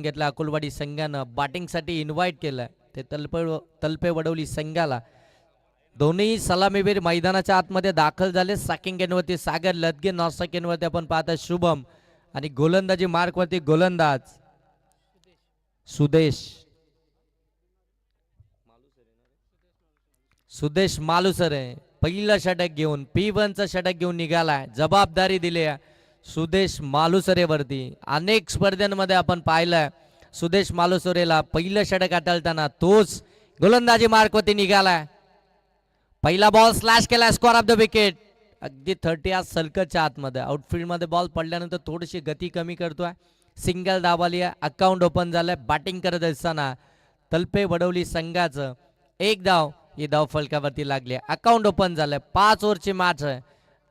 घेतला अकोलवाडी संघानं बॅटिंगसाठी इन्व्हाइट केलं ते तलपे वडवली संघाला. दोन्ही सलामीवीर मैदानाच्या आतमध्ये दाखल झाले. सॅकिंग एंडवरती सागर लदगे, नॉन सेकंड वरती आपण पाहता शुभम आणि गोलंदाजी मार्क वरती गोलंदाज सुदेश मालुसरे. पहिलं षटक घेऊन P1चं षटक घेऊन निघालाय. जबाबदारी दिली सुदेश मालुसरेवरती. अनेक स्पर्धांमध्ये आपण पाहिलंय सुदेश मालुसरेला पहिलं षटक आठवताना तोच गोलंदाजी मार्कवरती निघालाय. पहिला बॉल स्लॅश केला, स्कोर ऑफ द विकेट. अगदी 30 आज सर्कलच्या आतमध्ये. आउटफील्ड मध्ये बॉल पडल्यानंतर थोडीशी गती कमी करतोय. सिंगल दाबाली आहे, अकाउंट ओपन झालंय. बॅटिंग करत असताना तलपे वडवली संघाचं एक धाव ही धाव फलकावरती लागली. अकाउंट ओपन झालंय. 5 ओव्हरची मॅच आहे.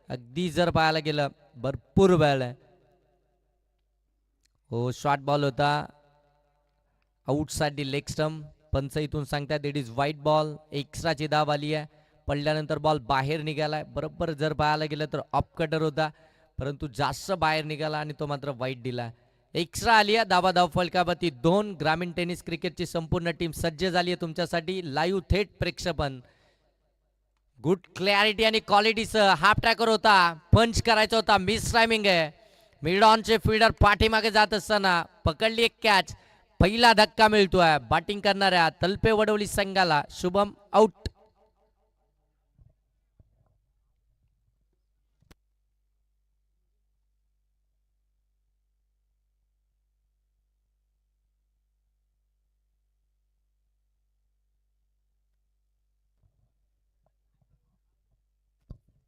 अगदी जर पाहायला गेलं भरपूर वेळ आहे. हो, शॉर्ट बॉल होता आउटसाइड लेग स्टंप. पंच इथून सांगतात इट इज व्हाईट बॉल. एक्स्ट्राची धाव आली आहे. पडल्यानंतर बॉल बाहेर निघालाय. बरोबर जर पाहायला गेलं तर ऑफ कटर होता, परंतु जास्त बाहेर निघाला आणि तो मात्र वाईट दिला. एक्स्ट्रा आली आहे. धावा धाव फलकावरती 2. ग्रामीण टेनिस क्रिकेटची संपूर्ण टीम सज्ज झाली आहे तुमच्यासाठी. लाईव्ह थेट प्रेक्षेपण. गुड क्लॅरिटी आणि क्वालिटीचं हाफ ट्रॅकर होता. पंच करायचा होता. मिस टायमिंग आहे. मिड ऑनचे फील्डर पाठीमागे जात असताना पकडली एक कॅच. पहिला धक्का मिळतोय बॅटिंग करणाऱ्या तलपे वडवली संघाला. शुभम आउट.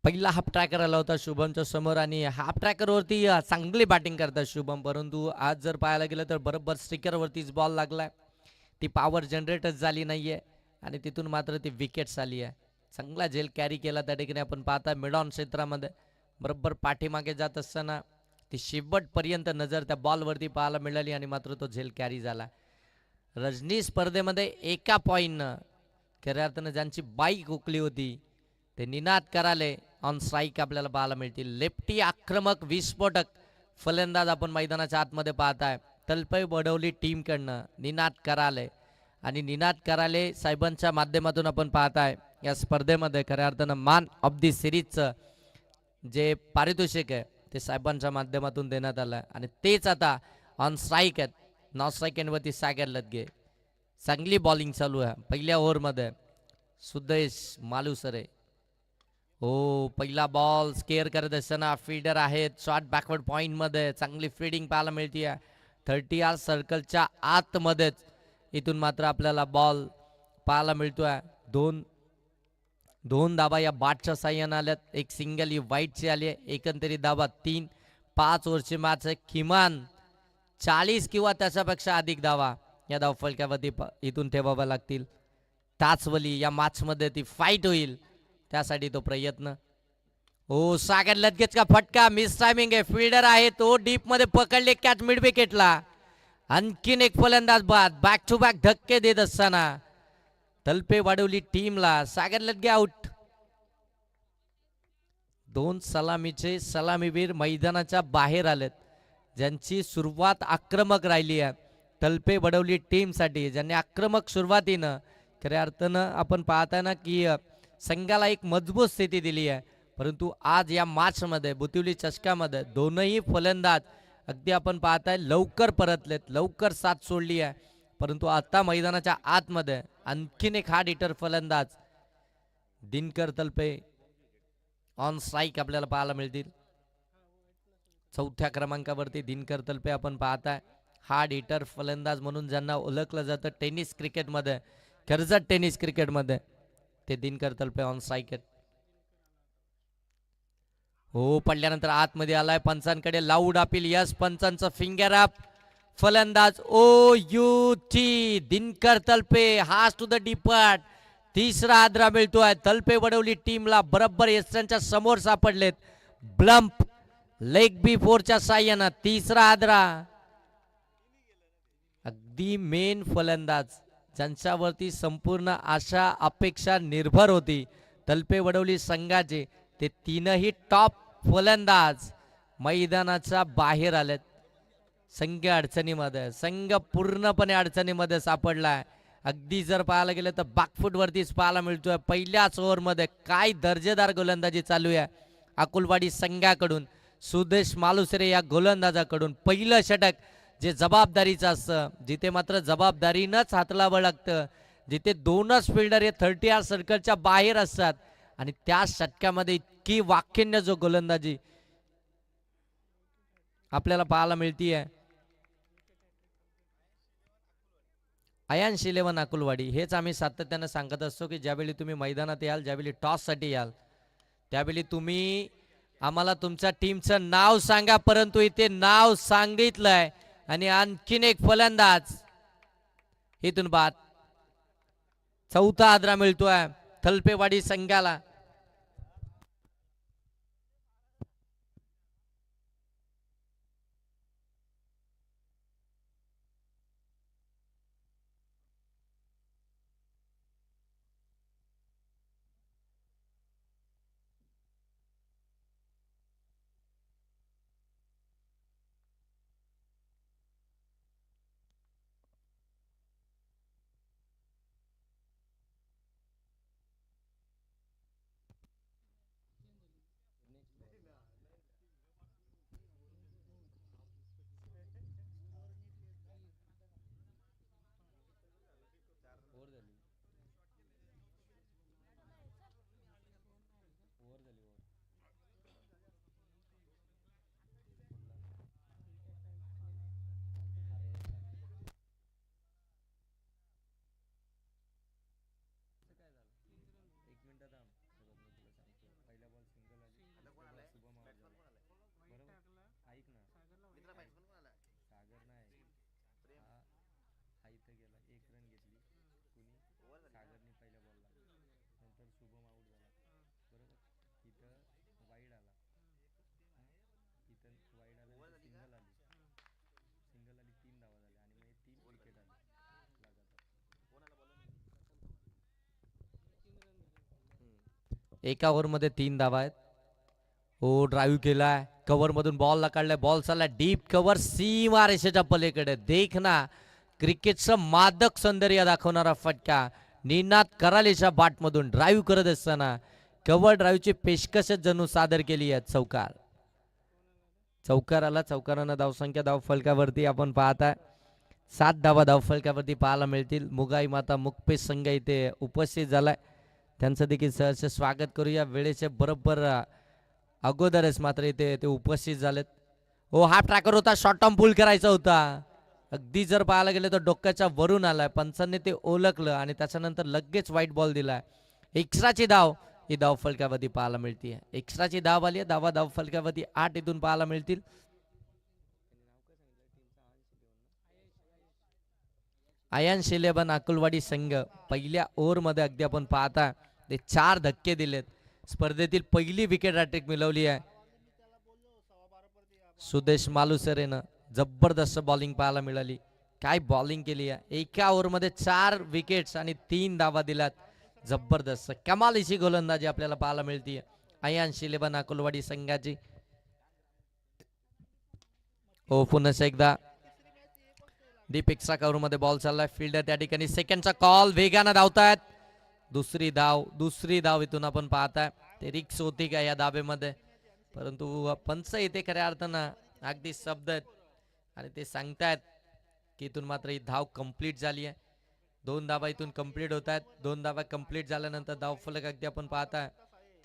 पहिला हाफ ट्रॅकर आला होता शुभमच्या समोर आणि हाफ ट्रॅकर वरती चांगली बॅटिंग करतात शुभम, परंतु आज जर पाहायला गेलं तर बरोबर स्टिकर वरतीच बॉल लागलाय. ती पॉवर जनरेटच झाली नाहीये आणि तिथून मात्र ती विकेट्स आली आहे. चांगला झेल कॅरी केला त्या ठिकाणी आपण पाहता. मिड ऑन क्षेत्रामध्ये बरोबर पाठीमागे जात असताना ती शेवटपर्यंत नजर त्या बॉल वरती पाहायला मिळाली आणि मात्र तो झेल कॅरी झाला. रजनी स्पर्धेमध्ये एका पॉईंटनं खऱ्या अर्थानं ज्यांची बाईक हुकली होती ते निनाद कराले ऑन स्ट्राईक आपल्याला पाहायला मिळतील. लेफ्टी आक्रमक विस्फोटक फलंदाज आपण मैदानाच्या आतमध्ये पाहताय तलपे वडवली टीमकडनं निनाद कराले. आणि निनाद कराले साहेबांच्या माध्यमातून आपण पाहताय या स्पर्धेमध्ये खऱ्या अर्थानं मॅन ऑफ दी सिरीजचं जे पारितोषिक आहे ते साहेबांच्या माध्यमातून देण्यात आलं आणि तेच आता ऑन स्ट्राईक आहेत. नॉन स्ट्राईक एंडवरती सागर लदगे. चांगली बॉलिंग चालू आहे पहिल्या ओव्हरमध्ये. सुदेश मालुसरे. हो, पहिला बॉल स्केअर करत असताना फील्डर आहेत शॉर्ट बॅकवर्ड पॉइंट मध्ये. चांगली फील्डिंग पाहायला मिळते. 30 आर सर्कलच्या आतमध्येच इथून मात्र आपल्याला बॉल पाहायला मिळतोय. दोन धाबा या बॅटच्या साह्याने आल्यात. एक सिंगल ही वाईटची आली आहे. एकंदरीत धाबा 3. 5 ओव्हरची मॅच आहे. किमान 40 किंवा त्याच्यापेक्षा अधिक धावा या धावफलकावरती इथून ठेवाव्या लागतील. ताचवली या मॅच मध्ये ती फाईट होईल त्यासाठी तो प्रयत्न. हो, सागर लदगेच का फटका. मिस टायमिंग आहे. फील्डर आहे तो डीप मध्ये पकडले कॅच मिड विकेटला. आणखीन एक फलंदाज बाद. बॅक टू बॅक धक्के देत असताना तलपे वाढवली टीमला. सागर लदगे आउट. 2 सलामीचे सलामीवीर मैदानाच्या बाहेर आलेत. ज्यांची सुरुवात आक्रमक राहिली आहे तलपे वडवली टीमसाठी. ज्यांनी आक्रमक सुरुवातीनं खऱ्या अर्थानं आपण पाहताय ना की संघाला एक मजबूत स्थिती दिली आहे. परंतु आज या मॅच मध्ये बुतिवली चषकामध्ये दोनही फलंदाज अगदी आपण पाहताय लवकर परतलेत, लवकर साथ सोडली आहे. परंतु आता मैदानाच्या आतमध्ये आणखीन एक हार्ड हिटर फलंदाज दिनकर तलपे ऑन स्ट्राईक आपल्याला पाहायला मिळतील. 4थ्या क्रमांकावरती दिनकर तलपे आपण पाहताय. हार्ड हिटर फलंदाज म्हणून ज्यांना ओळखलं जातं टेनिस क्रिकेटमध्ये, कर्जत टेनिस क्रिकेटमध्ये, ते दिनकर तलपे ऑन स्ट्राईक आहेत. हो, पडल्यानंतर आतमध्ये आलाय. पंचांकडे लाऊड अपील. यस, पंचांचं फिंगर अप. फलंदाज O U T Dinkar Talpe has to the डीपार्ट. तिसरा आद्रा मिळतोय तलपे वडवली टीमला. बरोबर यशांच्या समोर सापडलेत. ब्लंप लेग बी 4च्या साह्यानं तिसरा आद्रा. अगदी मेन फलंदाज ज्यांच्यावरती संपूर्ण आशा अपेक्षा निर्भर होती तलपे वडवली संघाचे, ते तीनही टॉप फलंदाज मैदानाच्या बाहेर आलेत. संघ अडचणीमध्ये, संघ पूर्णपणे अडचणीमध्ये सापडलाय. अगदी जर पाहायला गेलं तर बॅकफूट वरतीच पाहायला मिळतोय. पहिल्याच ओव्हरमध्ये काय दर्जेदार गोलंदाजी चालू आहे अकुलवाडी संघाकडून. सुदेश मालुसरे या गोलंदाजाकडून पहिलं षटक जे जबाबदारीचं असतं, जिथे मात्र जबाबदारीनंच हातलावं लागतं, जिथे दोनच फिल्डर हे 30 सर्कलच्या बाहेर असतात आणि त्या षटकामध्ये इतकी वाक्यन्य जो गोलंदाजी आपल्याला पाहायला मिळतीये. आयांश 11 अकुलवाडी, हेच आम्ही सातत्यानं सांगत असतो की ज्यावेळी तुम्ही मैदानात याल, ज्यावेळी टॉससाठी याल, त्यावेळी तुम्ही आम्हाला तुमच्या टीमचं नाव सांगा. परंतु इथे नाव सांगितलंय आणि आणखीन एक फलंदाज इथून बाद. चौथा आदरा मिळतोय थलपेवाडी संघाला. एका ओव्हरमध्ये 3 धावा आहेत. हो, ड्राईव्ह केलाय, कव्हर मधून बॉलला काढलाय, बॉल चाललाय डीप कव्हर सीमा रेषेच्या पलीकडे. देख ना, क्रिकेटचं मादक सौंदर्य दाखवणारा फटका निनाद करालेच्या बॅटमधून ड्राईव्ह करत असताना कव्हर ड्राईव्हची पेशकशच जणू सादर केली आहे. चौकार, चौकार आला. चौकारानं धावसंख्या धावफलकावरती आपण पाहताय 7 धावा धावफलकावरती पाहायला मिळतील. मुगाई माता मुकपेश संघ इथे उपस्थित झालाय, त्यांचं देखील सहर्ष स्वागत करूया. वेळेचे बरोबर अगोदरच मात्र इथे ते उपस्थित झालेत. हो, हाफ ट्रॅकर होता, शॉर्ट टर्म पूल करायचा होता. अगदी जर पाहायला गेलं तर डोक्याच्या वरून आलाय, पंचांनी ते ओळखलं आणि त्याच्यानंतर लगेच व्हाईट बॉल दिलाय. एक्स्ट्राची धाव ही धाव फलकावरती पाहायला मिळते. एक्स्ट्राची धाव आली आहे. धाव फलकावरती 8 इथून पाहायला मिळतील. आयांश 11 अकुलवाडी संघ पहिल्या ओव्हरमध्ये अगदी आपण पाहता ते 4 धक्के दिलेत. स्पर्धेतील पहिली विकेट हॅट्रिक मिळवली आहे सुदेश मालुसरेनं. जबरदस्त बॉलिंग पाहायला मिळाली. काय बॉलिंग केली आहे. एका ओव्हरमध्ये 4 विकेट्स आणि 3 धावा दिल्यात. जबरदस्त कमालीची गोलंदाजी आपल्याला पाहायला मिळते आयांश 11 अकुलवाडी संघाची. हो, पुन्हा एकदा डीप एक्स्ट्रा कव्हर मध्ये बॉल चाललाय. फिल्डर त्या ठिकाणी सेकंडचा कॉल, वेगानं धावतायत. दुसरी धाव इथून आपण पाहताय. ते रिक्स होती का या धाबेमध्ये, परंतु पंच इथे खऱ्या अर्थानं अगदी शब्द आहेत आणि ते सांगतायत की इथून मात्र ही धाव कंप्लीट झाली आहे. 2 धावा इथून कंप्लीट होत आहेत. 2 धावा कंप्लीट झाल्यानंतर धाव फलक अगदी आपण पाहताय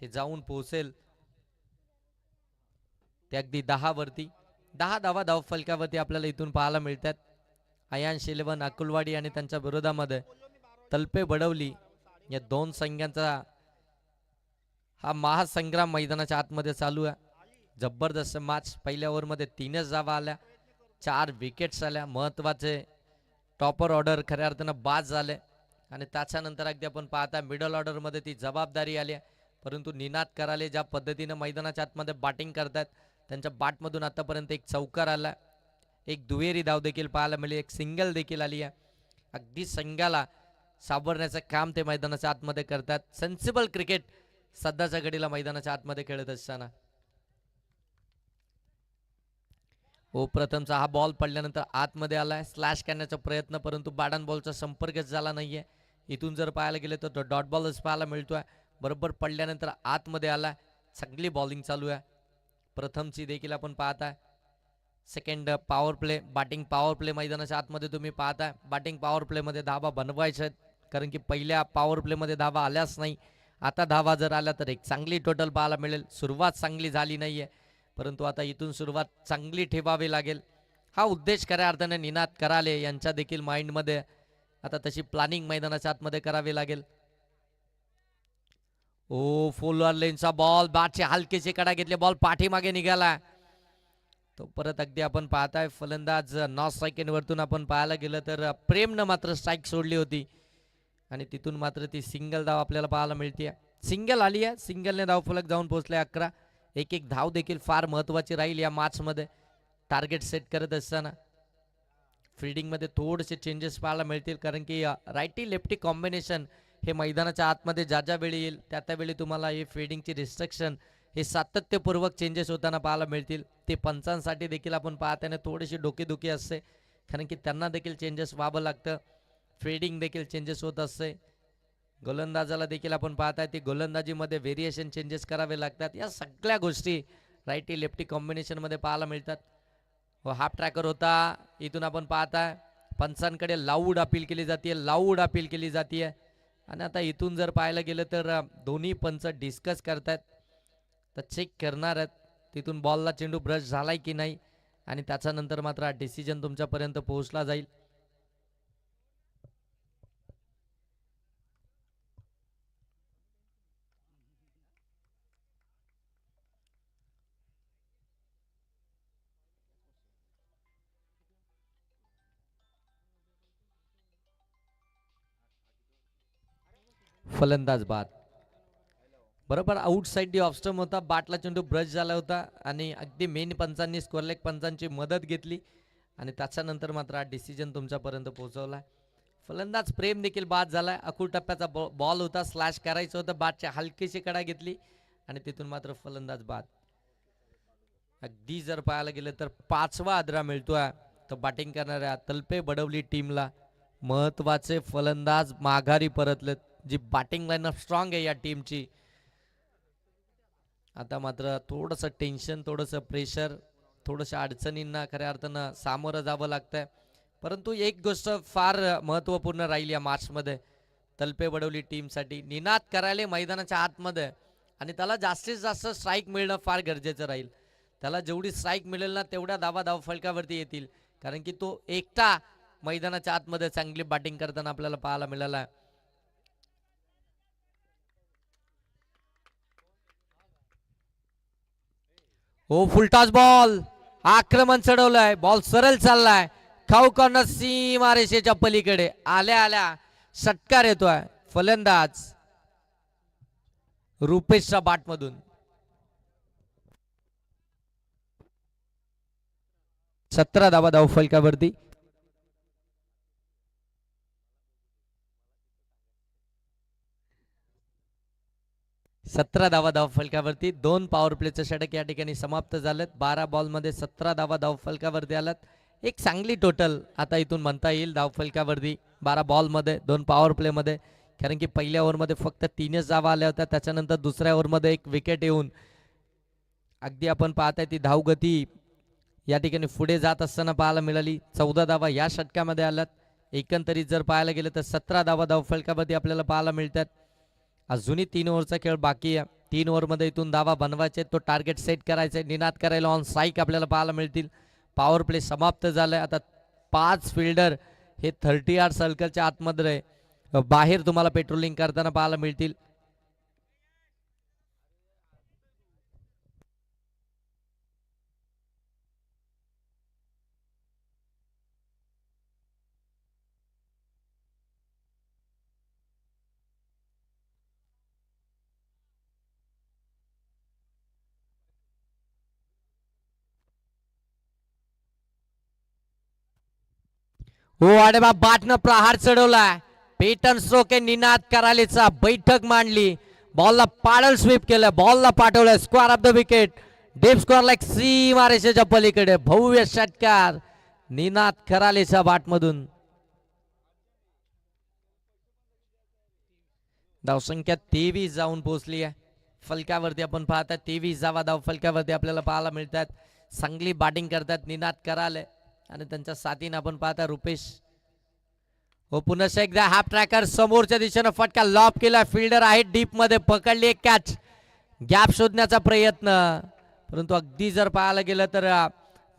ते जाऊन पोहोचेल ते अगदी 10 वरती. 10 धावा धाव फलकावरती आपल्याला इथून पाहायला मिळतात. आयांश 11 अकुलवाडी आणि त्यांच्या विरोधामध्ये तलपे बडवली या 2 संघांचा हा महासंग्राम मैदानाच्या आतमध्ये चालू आहे. जबरदस्त मॅच. पहिल्या ओव्हरमध्ये 3च धावा आल्या, 4 विकेट्स आल्या. महत्वाचे टॉपर ऑर्डर खऱ्या अर्थानं बाद झाले आणि त्याच्यानंतर अगदी आपण पाहता मिडल ऑर्डरमध्ये ती जबाबदारी आली. परंतु निनाद कराले ज्या पद्धतीने मैदानाच्या आतमध्ये बॅटिंग करतात, त्यांच्या बॅटमधून आतापर्यंत एक चौकार आला, एक दुहेरी धाव देखील पाहायला मिळाली, एक सिंगल देखील आली आहे. अगदी संघाला सावरण्याचं काम ते मैदानाच्या आतमध्ये करतात. सेन्सिबल क्रिकेट सध्याच्या घडीला मैदानाच्या आतमध्ये खेळत असताना. हो, प्रथमचा हा बॉल पडल्यानंतर आतमध्ये आलाय, स्लॅश करण्याचा प्रयत्न, परंतु बॅट बॉलचा संपर्कच झाला नाहीये. इथून जर पाहायला गेले तर डॉट बॉलच पाहायला मिळतोय. बरोबर पडल्यानंतर आतमध्ये आलाय, चांगली बॉलिंग चालू आहे प्रथमची देखील आपण पाहताय. Second power play, batting power play मैदानाच्या आतमध्ये तुम्ही पाहताय. बॅटिंग पॉवर प्लेमध्ये धावा बनवायच्या आहेत, कारण की पहिल्या पॉवर प्लेमध्ये धावा आल्याच नाही. आता धावा जर आल्या तर एक चांगली टोटल पाहायला मिळेल. सुरुवात चांगली झाली नाहीये, परंतु आता इथून सुरुवात चांगली ठेवावी लागेल. हा उद्देश खऱ्या अर्थाने निनाद कराले यांच्या देखील माइंडमध्ये आता तशी प्लॅनिंग मैदानाच्या आतमध्ये करावी लागेल. ओ, फुल लेनचा बॉल, बॅटचे हलकेचे कडा घेतले, बॉल पाठीमागे निघाला. तो परत अगदी आपण पाहताय फलंदाज नॉर्थ सेकंड वरतून आपण पाहायला गेलं तर प्रेमनं मात्र स्ट्राईक सोडली होती आणि तिथून मात्र ती सिंगल धाव आपल्याला पाहायला मिळते. सिंगल आली आहे, सिंगलने धावफलक जाऊन पोहोचले 11. एक एक धाव देखील फार महत्वाची राहील या मॅचमध्ये. टार्गेट सेट करत असताना फिल्डिंगमध्ये थोडेसे चेंजेस पाहायला मिळतील, कारण की रायटी लेफ्टी कॉम्बिनेशन हे मैदानाच्या आतमध्ये ज्या ज्या वेळी येईल त्या त्यावेळी तुम्हाला हे फिल्डिंगची रिस्ट्रिक्शन हे सातत्यपूर्वक चेंजेस होताना पाहायला मिळतील. ते पंचांसाठी देखील आपण पाहताना थोडीशी डोकेदुखी असते, कारण की त्यांना देखील चेंजेस व्हावं लागतं. फिल्डिंग देखील चेंजेस होत असते. गोलंदाजाला देखील आपण पाहताय ती गोलंदाजीमध्ये व्हेरिएशन चेंजेस करावे लागतात. या सगळ्या गोष्टी रायटी लेफ्टी कॉम्बिनेशनमध्ये पाहायला मिळतात. व हाफ ट्रॅकर होता, इथून आपण पाहताय पंचांकडे लाऊड अपील केली जाते, लाऊड अपील केली जाते. आणि आता इथून जर पाहायला गेलं तर दोन्ही पंच डिस्कस करतात, तर चेक करणार आहेत तिथून बॉलला चेंडू ब्रश झालाय की नाही, आणि त्याच्यानंतर मात्र हा डिसिजन तुमच्यापर्यंत पोहोचला जाईल. फलंदाज बाद, बरोबर आउटसाइड ऑफ स्टंप होता, बाटला चेंडू ब्रश झाला होता आणि अगदी मेन पंचांनी स्कोरलेग पंचांची मदत घेतली आणि त्याच्यानंतर मात्र हा डिसिजन तुमच्यापर्यंत पोहोचवला. फलंदाज प्रेम देखील बाद झालाय. अकूट टप्प्याचा बॉल होता, स्लॅश करायचं होतं, बॅटच्या हलकीशी कडा घेतली आणि तिथून मात्र फलंदाज बाद. अगदी जर पाहायला गेलं तर 5वा आदरा मिळतोय तर बॅटिंग करणाऱ्या तलपे बडवली टीमला. महत्वाचे फलंदाज माघारी परतलेत, जी बॅटिंग लाईनअप स्ट्रॉंग आहे या टीमची. आता मात्र थोडंसं टेन्शन, थोडंसं प्रेशर, थोडंसं अडचणींना खऱ्या अर्थानं सामोरं जावं लागतंय. परंतु एक गोष्ट फार महत्त्वपूर्ण राहील या मॅचमध्ये तलपे बडवली टीमसाठी, निनाद करायला मैदानाच्या आतमध्ये आणि त्याला जास्तीत जास्त स्ट्राईक मिळणं फार गरजेचं राहील. त्याला जेवढी स्ट्राईक मिळेल ना तेवढ्या धाव फलकावरती येतील, कारण की तो एकटा मैदानाच्या आतमध्ये चांगली बॅटिंग करताना आपल्याला पाहायला मिळाला आहे. हो, फुलटॉस बॉल, आक्रमण चढवलंय, बॉल सरळ चाललाय, खाऊ कॉर्नर सीमा रेषेच्या पलीकडे आल्या आल्या षटकार येतोय. फलंदाज रुपेशच्या बाटमधून 17 धावा धाव फलकावरती. धावा धाव फलकावरती. 2 पॉवर प्लेचं षटक या ठिकाणी समाप्त झालेत. 12 बॉलमध्ये 17 धावा धाव फलकावरती आलात. एक चांगली टोटल आता इथून म्हणता येईल धाव फलकावरती 12 बॉलमध्ये 2 पॉवर प्लेमध्ये, कारण की पहिल्या ओव्हरमध्ये फक्त 3च धावा आल्या होत्या. त्याच्यानंतर दुसऱ्या ओव्हरमध्ये एक विकेट येऊन अगदी आपण पाहताय ती धावगती या ठिकाणी पुढे जात असताना पाहायला मिळाली. 14 धावा या षटकामध्ये आल्यात. एकंदरीत जर पाहायला गेलं तर 17 धावा धाव फलकावरती आपल्याला पाहायला मिळतात. अजूनही 3 ओव्हरचा खेळ बाकी आहे. 3 ओव्हरमध्ये इथून धावा बनवायचे, तो टार्गेट सेट करायचा, निनाद करायला ऑन स्ट्राईक आपल्याला पाहायला मिळतील. पॉवर प्ले समाप्त झालाय. आता 5 फिल्डर हे 30 यार्ड सर्कलच्या आतमध्ये बाहेर तुम्हाला पेट्रोलिंग करताना पाहायला मिळतील. हो, अरे बा, बाटनं प्रहार चढवलाय. पेटन स्ट्रोके निनाद करालेचा बैठक मांडली. बॉलला पाडल स्वीप केलं, बॉलला पाठवलं, square of the wicket. Deep score like सीमारेषेच्या पलीकडे भव्य षटकार निनाद करालेच्या बाटमधून. धावसंख्या 23 जाऊन पोहोचली आहे फलकावरती. आपण पाहतात 23 धावा धाव फलकावरती आपल्याला पाहायला मिळतात. चांगली बॅटिंग करतात निनाद कराले आणि त्यांच्या साथीने आपण पाहता रुपेश. हो पुन्हा एकदा हाफ ट्रॅकर समोरच्या दिशेने फटका लॉब केला. फिल्डर आहे डीप मध्ये, पकडली एक कॅच. गॅप शोधण्याचा प्रयत्न, परंतु अगदी जर पाहायला गेलं तर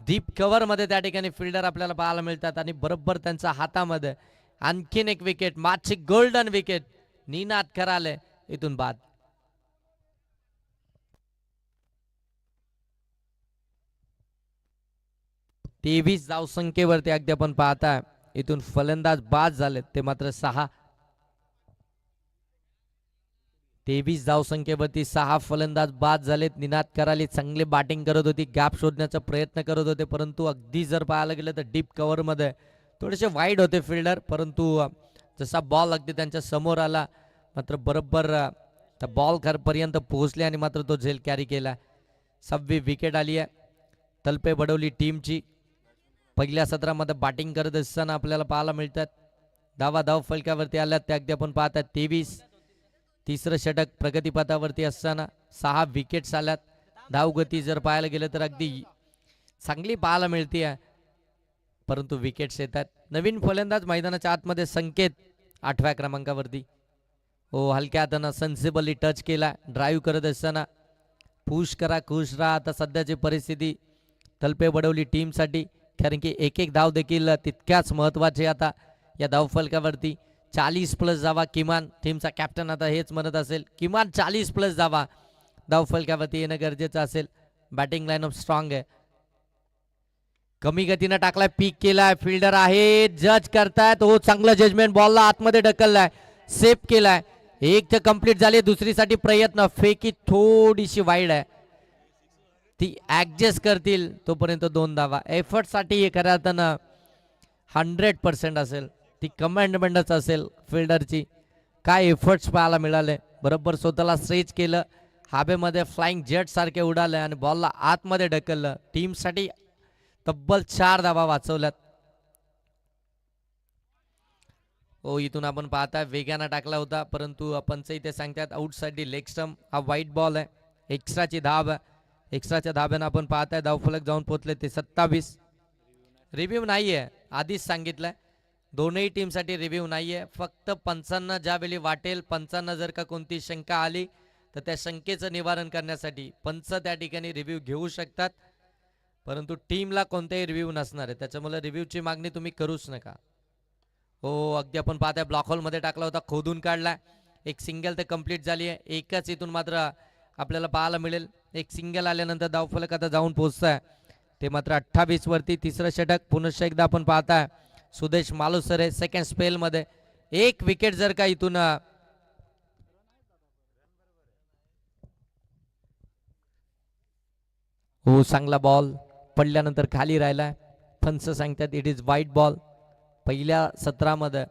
डीप कव्हर मध्ये त्या ठिकाणी फिल्डर आपल्याला पाहायला मिळतात आणि बरोबर त्यांच्या हातामध्ये आणखीन एक विकेट, मागची गोल्डन विकेट निनाद कराले इथून बाद. तेवीस धावसंख्येवरती अगदी आपण पाहता इथून फलंदाज बाद झालेत ते मात्र 6. 23 धावसंख्येवरती 6 फलंदाज बाद झालेत. निनाद कराले चांगले बॅटिंग करत होती, गॅप शोधण्याचा प्रयत्न करत होते, परंतु अगदी जर पाहायला गेलं तर डीप कव्हर मध्ये थोडेसे वाईड होते फिल्डर, परंतु जसा बॉल अगदी त्यांच्या समोर आला मात्र बरोबर त्या बॉल पर्यंत पोहोचले आणि मात्र तो झेल कॅरी केला. 6वी विकेट आली आहे तलपे बडवली टीमची. पहिल्या सत्रामध्ये बॅटिंग करत असताना आपल्याला पाहायला मिळतात. धाव फलकावरती आल्यात त्या अगदी आपण पाहतात 23. तिसरं षटक प्रगतीपथावरती असताना 6 विकेट्स आल्यात. धावगती जर पाहायला गेलं तर अगदी चांगली पाहायला मिळते, परंतु विकेट्स येतात. नवीन फलंदाज मैदानाच्या आतमध्ये संकेत 8व्या क्रमांकावरती. हो हलक्या हातानं सेन्सिबली टच केला ड्राईव्ह करत असताना. पुश करा खुश राहा आता सध्याची परिस्थिती तलपे बडवली टीमसाठी, कारण की एक एक धाव देखील तितक्याच महत्वाचे आता या धावफलकावरती. 40+ धावा किमान, टीमचा कॅप्टन आता हेच म्हणत असेल, किमान 40+ धावा धावफलकावरती येणं गरजेचं असेल. बॅटिंग लाईनअप स्ट्रॉंग आहे. कमी गतीनं टाकलाय, पीक केलाय, फिल्डर आहे, जज करतायत. हो चांगलं जजमेंट, बॉलला आतमध्ये ढकललाय, सेफ केलाय. एक तर कंप्लीट झाली, दुसरीसाठी प्रयत्न, फेकी थोडीशी वाईड आहे, ती ऍडजस्ट करतील तोपर्यंत 2 धावा. एफर्ट साठी खऱ्या अर्थानं 100% असेल, ती कमांडमेंटच असेल फिल्डरची. काय एफर्ट्स पाहायला मिळाले, बरोबर स्वतःला स्ट्रेच केलं, हवेमध्ये फ्लाइंग जेट सारखे उडाले आणि बॉलला आतमध्ये ढकललं. टीमसाठी तब्बल 4 धावा वाचवल्यात. हो इथून आपण पाहता वेगानं टाकला होता, परंतु आपण इथे सांगतात आउटसाइड लेग स्टंप. हा वाईट बॉल आहे, एक्स्ट्राची धाव आहे. एक्स्ट्राच्या धाब्यानं आपण पाहताय धावफलक जाऊन पोहोचले ते 27. रिव्ह्यू नाहीये, आधीच सांगितलंय दोनही टीमसाठी रिव्ह्यू नाहीये. फक्त पंचांना ज्यावेळी वाटेल, पंचांना जर का कोणती शंका आली तर त्या शंकेचं निवारण करण्यासाठी पंच त्या ठिकाणी रिव्ह्यू घेऊ शकतात, परंतु टीमला कोणताही रिव्ह्यू नसणार आहे, त्याच्यामुळे रिव्ह्यूची मागणी तुम्ही करूच नका. हो अगदी आपण पाहताय ब्लॉक होल मध्ये टाकला होता, खोदून काढलाय. एक सिंगल तर कंप्लीट झाली आहे, एकच इथून मात्र आपल्याला पाहायला मिळेल. एक सिंगल आल्यानंतर धावफलक आता जाऊन पोहोचताय ते मात्र 28 वरती. तिसरं षटक पुनश्च एकदा आपण पाहताय सुदेश मालुसरे सेकंड स्पेल मध्ये. एक विकेट जर का इथून हो चांगला बॉल पडल्यानंतर खाली राहिलाय, पंच सांगतात इट इज वाईट बॉल. पहिल्या सत्रामध्ये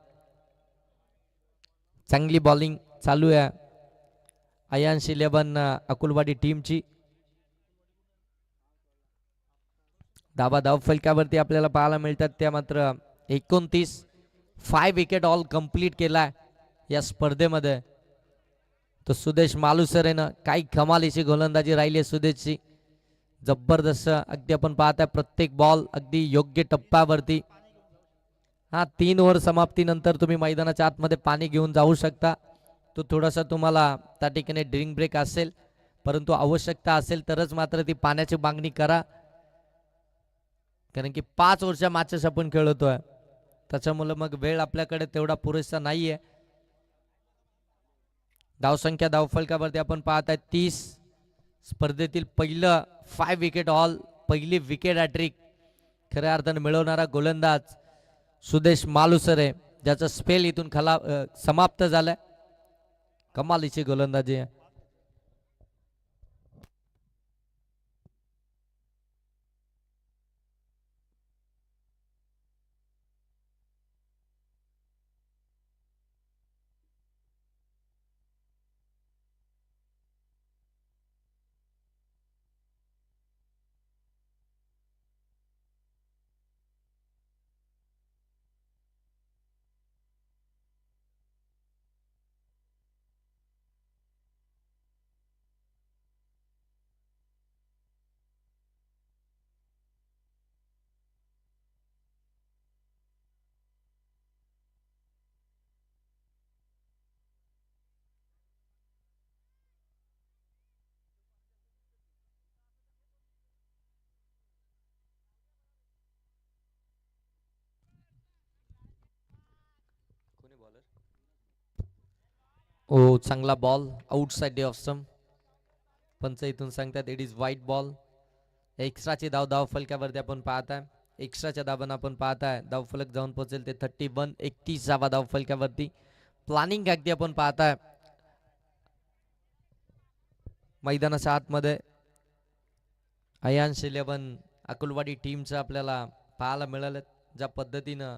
चांगली बॉलिंग चालू आहे अयांश 11 अकुलवाडी टीमची. धाव फलकावरती आपल्याला पाहायला मिळतात त्या मात्र 29. 5 विकेट ऑल कंप्लीट केलाय या स्पर्धेमध्ये. तो सुदेश मालुसरेनं काही कमालीची गोलंदाजी राहिली आहे सुदेशची, जबरदस्त. अगदी आपण पाहताय प्रत्येक बॉल अगदी योग्य टप्प्यावरती. हा 3 ओव्हर समाप्तीनंतर तुम्ही मैदानाच्या आतमध्ये पाणी घेऊन जाऊ शकता. तो थोडासा तुम्हाला त्या ठिकाणी ड्रिंक ब्रेक असेल, परंतु आवश्यकता असेल तरच मात्र ती पाण्याची मागणी करा, कारण की 5 ओव्हरच्या मॅचेस आपण खेळतोय, त्याच्यामुळे मग वेळ आपल्याकडे तेवढा पुरेसा नाहीये. धावसंख्या धावफलकावरती आपण पाहताय 30. स्पर्धेतील पहिलं 5 विकेट ऑल, पहिली विकेट हॅट्रिक खऱ्या अर्थाने मिळवणारा गोलंदाज सुदेश मालुसरे, ज्याचा स्पेल इथून समाप्त झालाय. कमालीची गोलंदाजी आहे. ओ चांगला बॉल आउटसाइड ऑफ स्टंप. पंच इथून सांगतात इट इज व्हाईट बॉल. एक्स्ट्राची धाव फलकावरती आपण पाहताय. एक्स्ट्राच्या धावांना आपण पाहताय धावफलक जाऊन पोहोचेल ते 31 धाव फलकावरती. प्लॅनिंग अगदी आपण पाहताय मैदानाच्या आतमध्ये. अयांश 11 अकुलवाडी टीमचं आपल्याला पाहायला मिळालं. ज्या पद्धतीनं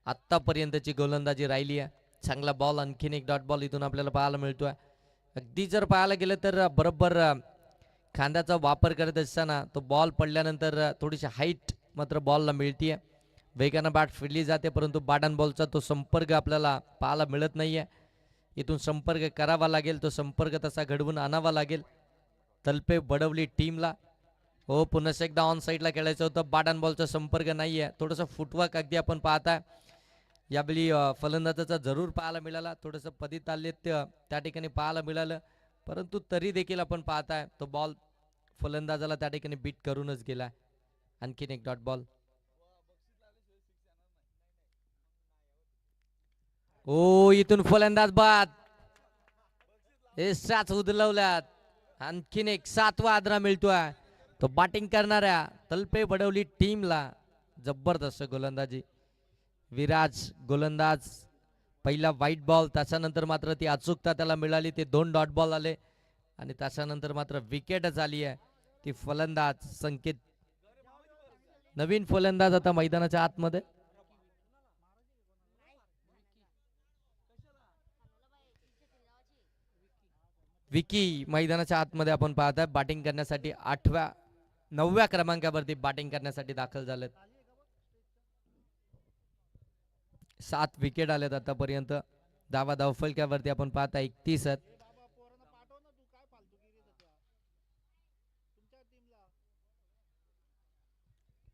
आत्तापर्यंतची गोलंदाजी राहिली आहे. चांगला बॉल आणखीन एक डॉट बॉल इथून आपल्याला पाहायला मिळतोय. अगदी जर पाहायला गेलं तर बरोबर खांद्याचा वापर करत असताना तो बॉल पडल्यानंतर थोडीशी हाईट मात्र बॉलला मिळतीये. वेगानं बॅट फिरली जाते परंतु बॅट अँड बॉलचा तो संपर्क आपल्याला पाहायला मिळत नाहीये. इथून संपर्क करावा लागेल. तो संपर्क तसा घडवून आणावा लागेल तलपे बडवली टीमला. हो पुन्हा एकदा ऑन साईडला खेळायचं होतं. बॅट अँड बॉलचा संपर्क नाहीये. थोडंसं फुटवर्क अगदी आपण पाहताय यावेळी फलंदाजाचा जरूर पाहायला मिळाला. थोडंसं पदिताल्यत्य त्या ठिकाणी पाहायला मिळालं परंतु तरी देखील आपण पाहताय तो बॉल फलंदाजाला त्या ठिकाणी बीट करूनच गेला. आणखीन एक डॉट बॉल. ओ इथून फलंदाज बाद. एसाच उदलवल्यात. आणखीन एक 7वा आदरा मिळतोय तो बॅटिंग करणाऱ्या तलपे बडवली टीमला. जबरदस्त गोलंदाजी. विराज गोलंदाज. पहिला व्हाईट बॉल त्याच्यानंतर मात्र ती अचूकता त्याला मिळाली. ते 2 डॉट बॉल आले आणि त्याच्यानंतर मात्र विकेटच आली आहे. ती फलंदाज संकेत नवीन फलंदाज आता मैदानाच्या आतमध्ये. विकी मैदानाच्या आतमध्ये आपण पाहताय बॅटिंग करण्यासाठी 9व्या क्रमांकावरती बॅटिंग करण्यासाठी दाखल झालेत. 7 विकेट आलेत आतापर्यंत. धाव फलकावरती आपण पाहता 31 आहेत.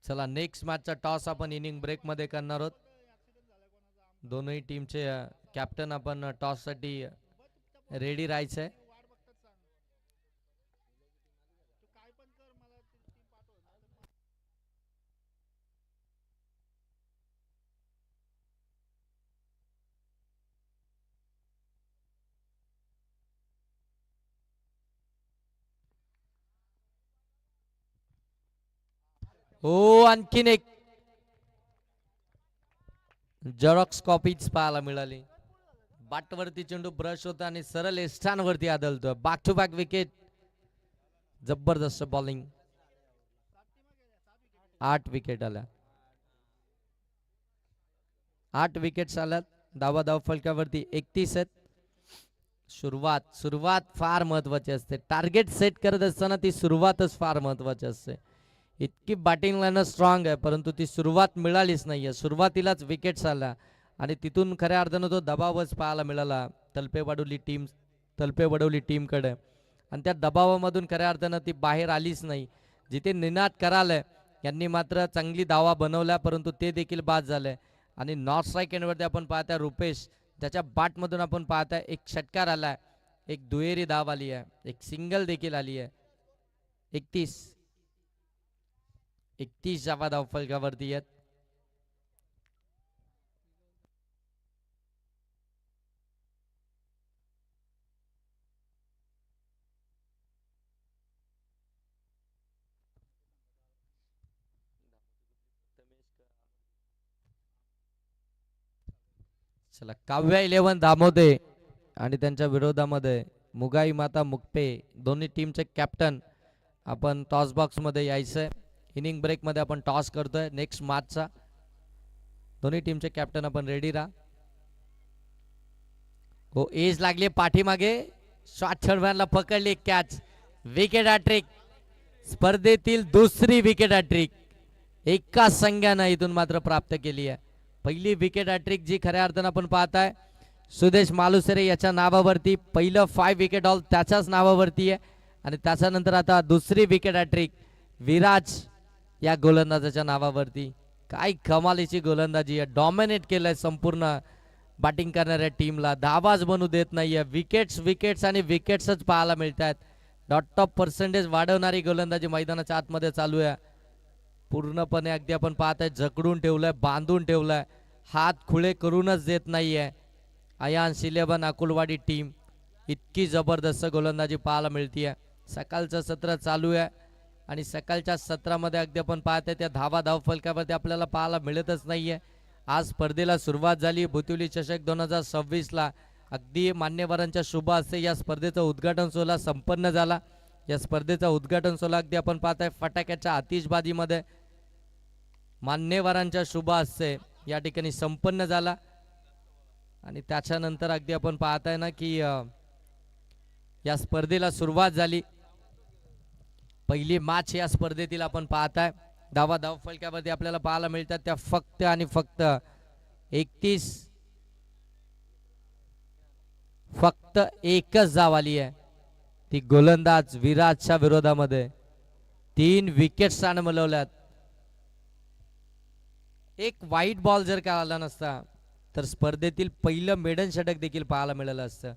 चला नेक्स्ट मॅचचा टॉस आपण इनिंग ब्रेक मध्ये करणार आहोत. दोनही टीमचे कॅप्टन आपण टॉस साठी रेडी राहायचंय. हो आणखीन एक जेरॉक्स कॉपीच पाहायला मिळाली. बाटवरती चेंडू ब्रश होता आणि सरळ एस्टांवरती आदळतोय. Back to back wicket. जबरदस्त बॉलिंग. 8 विकेट आल्या. 8 विकेट्स आल्यात. धाव फलकावरती 31 आहेत. सुरुवात फार महत्वाची असते. टार्गेट सेट करत असताना ती सुरुवातच फार महत्वाची असते. इतकी बॅटिंग लाईन स्ट्रॉंग आहे परंतु ती सुरुवात मिळालीच नाहीये. सुरुवातीलाच विकेट्स आल्या आणि तिथून खऱ्या अर्थानं तो दबावच पाहायला मिळाला तलपे बडवली टीमकडे. आणि त्या दबावामधून खऱ्या अर्थानं ती बाहेर आलीच नाही. जिथे निनाद कराल यांनी मात्र चांगली धावा बनवल्या परंतु ते देखील बाद झाले. आणि नॉर्थ स्ट्राईक एंडवरती आपण पाहताय रुपेश ज्याच्या बॅटमधून आपण पाहताय एक षटकार आलाय. एक दुहेरी धाव आली आहे. एक सिंगल देखील आली आहे. 31 धाव फलकावरती आहेत. चला काव्या 11 दामोदे आणि त्यांच्या विरोधामध्ये मुगाई माता मुक्पे दोन्ही टीमचे कॅप्टन आपण टॉस बॉक्स मध्ये यायचंय. इनिंग ब्रेक मध्ये आपण टॉस करतोय नेक्स्ट मॅचचा. दोन्ही टीमचे कॅप्टन आपण रेडी राहा. हो एज लागली पाठीमागे. शॉट छडव्यांना पकडली कॅच. Wicket hat trick. स्पर्धेतील दुसरी विकेट हॅट्रिक एका संघानं इथून मात्र प्राप्त केली आहे. पहिली विकेट हॅट्रिक जी खऱ्या अर्थानं आपण पाहताय सुदेश मालुसरे याच्या नावावरती. पहिलं 5 विकेट ऑल त्याच्याच नावावरती आहे आणि त्याच्यानंतर आता दुसरी विकेट हॅट्रिक विराज या गोलंदाजाच्या नावावरती. काय कमालीची गोलंदाजी आहे. डॉमिनेट केलंय संपूर्ण बॅटिंग करणाऱ्या टीमला. धावाच बनू देत नाहीये. विकेट्स आणि विकेट्सच पाहायला मिळत आहेत. डॉट ऑफ पर्सेंटेज वाढवणारी गोलंदाजी मैदानाच्या आतमध्ये चालू आहे. पूर्णपणे अगदी आपण पाहताय जकडून ठेवलंय बांधून ठेवलंय. हात खुळे करूनच देत नाहीये. आयांश 11 अकुलवाडी टीम इतकी जबरदस्त गोलंदाजी पाहायला मिळते. सकाळचं सत्र चालू आहे आणि सकाळच्या सत्रामध्ये अगदी आपण पाहते त्या धाव फलकावरती आपल्याला पाहायला मिळतच नाहीये. आज स्पर्धेला सुरुवात झाली. बुतिवली चषक 2026ला अगदी मान्यवरांच्या शुभ हस्ते या स्पर्धेचा उद्घाटन सोहळा संपन्न झाला. या स्पर्धेचा उद्घाटन सोहळा अगदी आपण पाहताय फटाक्याच्या आतिषबाजीमध्ये मान्यवरांच्या शुभ हस्ते या ठिकाणी संपन्न झाला. आणि त्याच्यानंतर अगदी आपण पाहताय ना की या स्पर्धेला सुरुवात झाली. पहिली मॅच या स्पर्धेतील आपण पाहताय. धाव फलकावरती आपल्याला पाहायला मिळतात त्या फक्त आणि फक्त 31. फक्त एकच धाव आली आहे ती गोलंदाज विराटच्या विरोधामध्ये. 3 विकेट्स त्याने मिळवल्यात. एक वाईट बॉल जर का आला नसता तर स्पर्धेतील पहिलं मेडन षटक देखील पाहायला मिळालं असतं.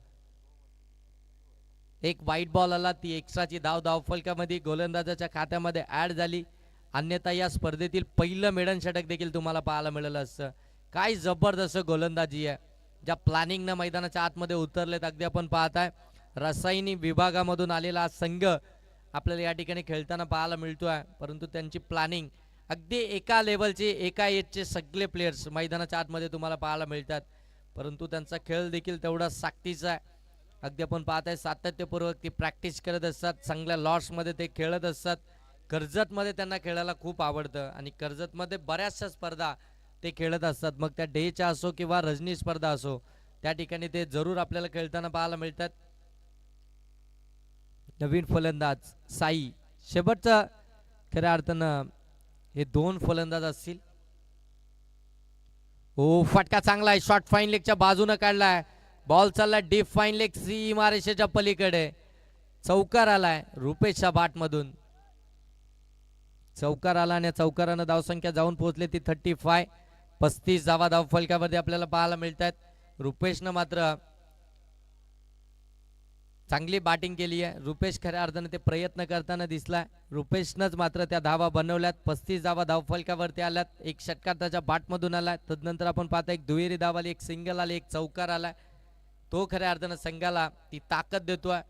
एक वाईट बॉल आला ती एक्स्ट्राची धाव फलकामध्ये गोलंदाजाच्या खात्यामध्ये ऍड झाली. अन्यथा या स्पर्धेतील पहिलं मेडन षटक देखील तुम्हाला पाहायला मिळालं असतं. काय जबरदस्त गोलंदाजी आहे. ज्या प्लॅनिंगनं मैदानाच्या आतमध्ये उतरलेत अगदी आपण पाहताय. रसायनी विभागामधून आलेला संघ आपल्याला या ठिकाणी खेळताना पाहायला मिळतोय. परंतु त्यांची प्लॅनिंग अगदी एका लेवलचे एका एजचे सगळे प्लेयर्स मैदानाच्या आतमध्ये तुम्हाला पाहायला मिळतात. परंतु त्यांचा खेळ देखील तेवढा साक्तीचा आहे. अगदी आपण पाहताय सातत्यपूर्वक ती प्रॅक्टिस करत असतात. चांगल्या लॉट्समध्ये ते खेळत असतात. कर्जतमध्ये त्यांना खेळायला खूप आवडतं आणि कर्जतमध्ये बऱ्याचशा स्पर्धा ते खेळत असतात. मग त्या डेच्या असो किंवा रजनी स्पर्धा असो त्या ठिकाणी ते जरूर आपल्याला खेळताना पाहायला मिळतात. नवीन फलंदाज साई. शेवटचा खऱ्या अर्थानं हे 2 फलंदाज असतील. ओ फटका चांगला आहे. शॉर्ट फाईन लेगच्या बाजूने काढलाय. बॉल चाललाय डीप फाईन लेग सीमारेषेच्या पलीकडे. चौकार आलाय रुपेशच्या बाट मधून. चौकार आला आणि चौकारानं धावसंख्या जाऊन पोहोचले ती 35. 35 धावा धाव फलकावरती आपल्याला पाहायला मिळतात. रुपेशनं मात्र चांगली बॅटिंग केली आहे. रुपेश खऱ्या अर्थाने ते प्रयत्न करताना दिसलाय. रुपेशनंच मात्र त्या धावा बनवल्यात. 35 धावा धाव फलकावरती आल्यात. एक षटकार त्याच्या बॅटमधून आलाय. तदनंतर आपण पाहता एक दुहेरी धाव आली, एक सिंगल आली, एक चौकार आलाय. तो खऱ्या अर्थानं संघाला ती ताकद देतोय.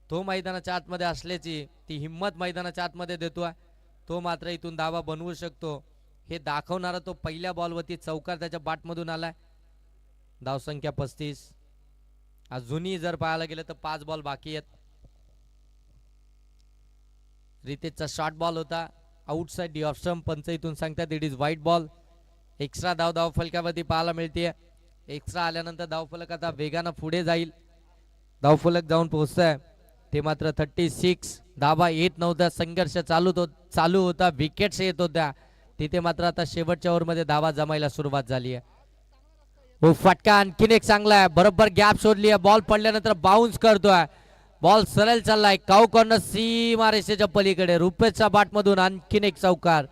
तो मैदानाच्या आतमध्ये असल्याची ती हिंमत मैदानाच्या आतमध्ये देतोय. तो मात्र इथून धावा बनवू शकतो हे दाखवणारा तो पहिल्या बॉलवरती चौकार त्याच्या बॅटमधून आलाय. धावसंख्या 35. अजूनही जर पाहायला गेलं तर 5 बॉल बाकी आहेत. रितेशचा शॉर्ट बॉल होता आउटसाइड डी ऑफ स्टंप. पंच इथून सांगतात it is white ball. Extra धाव फलकावरती पाहायला मिळते. एक्स्ट्रा आल्यानंतर धावफलक आता वेगानं पुढे जाईल. धावफलक जाऊन पोहोचतंय ते मात्र 36. धावा येत नव्हत्या. संघर्ष चालू होता. विकेट्स येत होत्या. तिथे मात्र आता शेवटच्या ओव्हरमध्ये धावा जमायला सुरुवात झाली आहे. हो फटका आणखीन एक चांगला आहे. बरोबर गॅप शोधली आहे. बॉल पडल्यानंतर बाउन्स करतोय. बॉल सरळ चाललाय. काऊ कॉर्नर सीमारेषेच्या पलीकडे. रुपेशच्या बॅटमधून आणखीन एक चौकार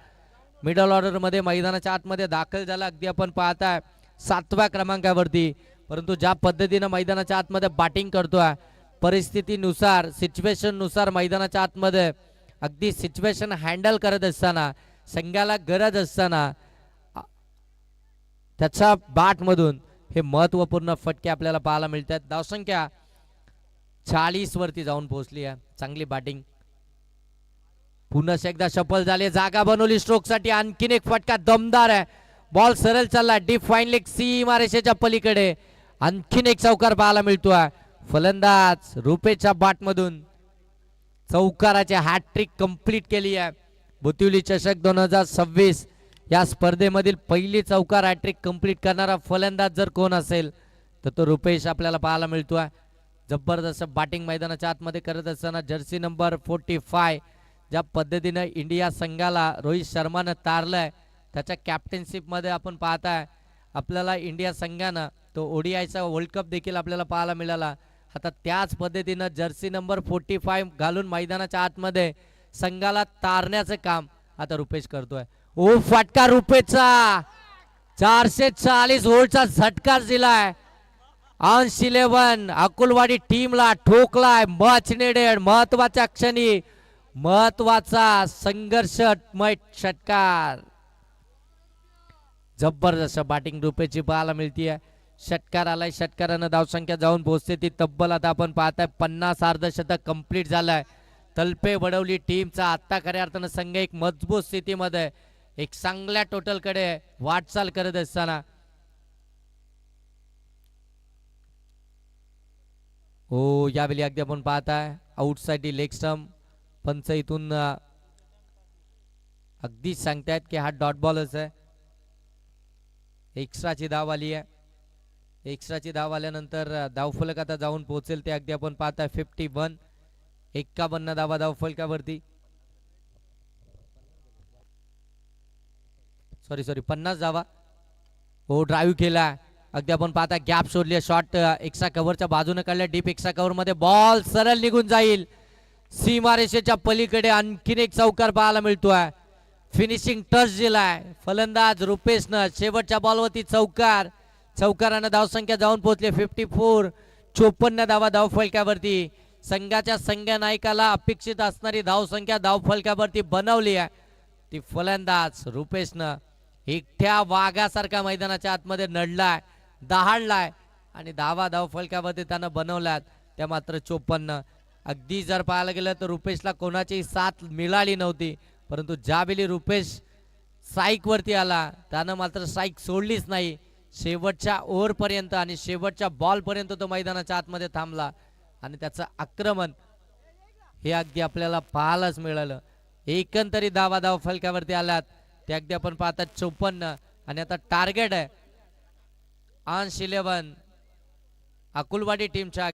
मिडल ऑर्डर मध्ये मैदानाच्या आतमध्ये दाखल झाला. अगदी आपण पाहताय 7व्या क्रमांकावरती. परंतु ज्या पद्धतीनं मैदानाच्या आतमध्ये बॅटिंग करतोय परिस्थितीनुसार सिच्युएशन नुसार मैदानाच्या आतमध्ये अगदी सिच्युएशन हँडल करत असताना संघाला गरज असताना त्याच्या बॅटमधून हे महत्वपूर्ण फटके आपल्याला पाहायला मिळतात. धावसंख्या 40 वरती जाऊन पोहोचली आहे. चांगली बॅटिंग. पुन्हा एकदा सफल झाले. जागा बनवली स्ट्रोक साठी. आणखीन एक फटका दमदार आहे. बॉल सरळ चालला डीप फाईन लेग सीमारेषेच्या पलीकडे. आणखीन एक चौकार पाहायला मिळतोय. फलंदाज रुपेशच्या बॅटमधून चौकाराची हॅट्रिक कंप्लीट केली आहे. बुतिवली चषक 2026 या स्पर्धेमधील पहिली चौकार हॅट्रिक कंप्लीट करणारा फलंदाज जर कोण असेल तर तो रुपेश आपल्याला पाहायला मिळतोय. जबरदस्त बॅटिंग मैदानाच्या आतमध्ये करत असताना जर्सी नंबर 45 ज्या पद्धतीने इंडिया संघाला रोहित शर्मानं तारलंय त्याच्या कॅप्टनशिप मध्ये आपण पाहताय आपल्याला इंडिया संघानं तो ओडीआयचा वर्ल्ड कप देखील आपल्याला पाहायला मिळाला. आता त्याच पद्धतीनं जर्सी नंबर 45 घालून मैदानाच्या आतमध्ये संघाला तारण्याचं काम आता रुपेश करतोय. ओ फटका रुपेशचा 440 व्होल्टचा झटका दिलाय. अंश 11 अकुलवाडी टीमला ठोकलाय. मच नेडेड महत्वाच्या क्षणी महत्वाचा संघर्षमय षटकार. जबरदस्त बॅटिंग रुपेशची पाहायला मिळतीये. षटकार आलाय, षटकारानं धावसंख्या जाऊन पोहोचते ती तब्बल आता आपण पाहताय 50 अर्धशतक कंप्लीट झालाय. तलपे वडवली टीमचा आत्ता खऱ्या अर्थानं संघ एक मजबूत स्थितीमध्ये एक चांगल्या टोटलकडे वाटचाल करत असताना हो यावेळी अगदी आपण पाहताय आउटसाइड लेग स्टंप. पंच इथून अगदीच सांगतायत की हा डॉट बॉलच आहे. एक्स्ट्राची धाव आली आहे. एक्स्ट्राची धाव आल्यानंतर धावफलक आता जाऊन पोहोचेल ते अगदी आपण पाहताय 51. 51 धावा धावफलकावरती. सॉरी 50 धावा. हो ड्राईव्ह केला. अगदी आपण पाहता गॅप शोधली. शॉट एक्स्ट्रा कव्हरच्या बाजूने काढल्या. डीप एक्स्ट्रा कव्हर मध्ये बॉल सरळ निघून जाईल. सीमारेषेच्या पलीकडे आणखीन एक चौकार पाहायला मिळतोय. फिनिशिंग टच दिलाय फलंदाज रुपेशनं. शेवटच्या बॉलवरती चौकार. चौकारानं धावसंख्या जाऊन पोहोचली 54. 54 धावा धावफलकावरती. संघाच्या संघ नायकाला अपेक्षित असणारी धावसंख्या धावफलकावरती बनवली आहे. ती फलंदाज रुपेशनं एकट्या वाघासारखा मैदानाच्या आतमध्ये नडलाय, दहाडलाय आणि धावा धावफलकावरती त्यानं बनवल्यात त्या मात्र 54. अगदी जर पाहायला गेलं तर रुपेशला कोणाची साथ मिळाली नव्हती, परंतु ज्यावेळी रुपेश स्ट्राईक वरती आला त्यानं मात्र स्ट्राईक सोडलीच नाही. शेवटच्या ओव्हर पर्यंत आणि शेवटच्या बॉल पर्यंत तो मैदानाच्या आतमध्ये थांबला आणि त्याचं आक्रमण हे अगदी आपल्याला पाहायलाच मिळालं. एकंदरीत धावा धाव फलकावरती आल्यात ते अगदी आपण पाहतात 54. आणि आता टार्गेट आहे अंश 11 अकुलवाडी टीमच्या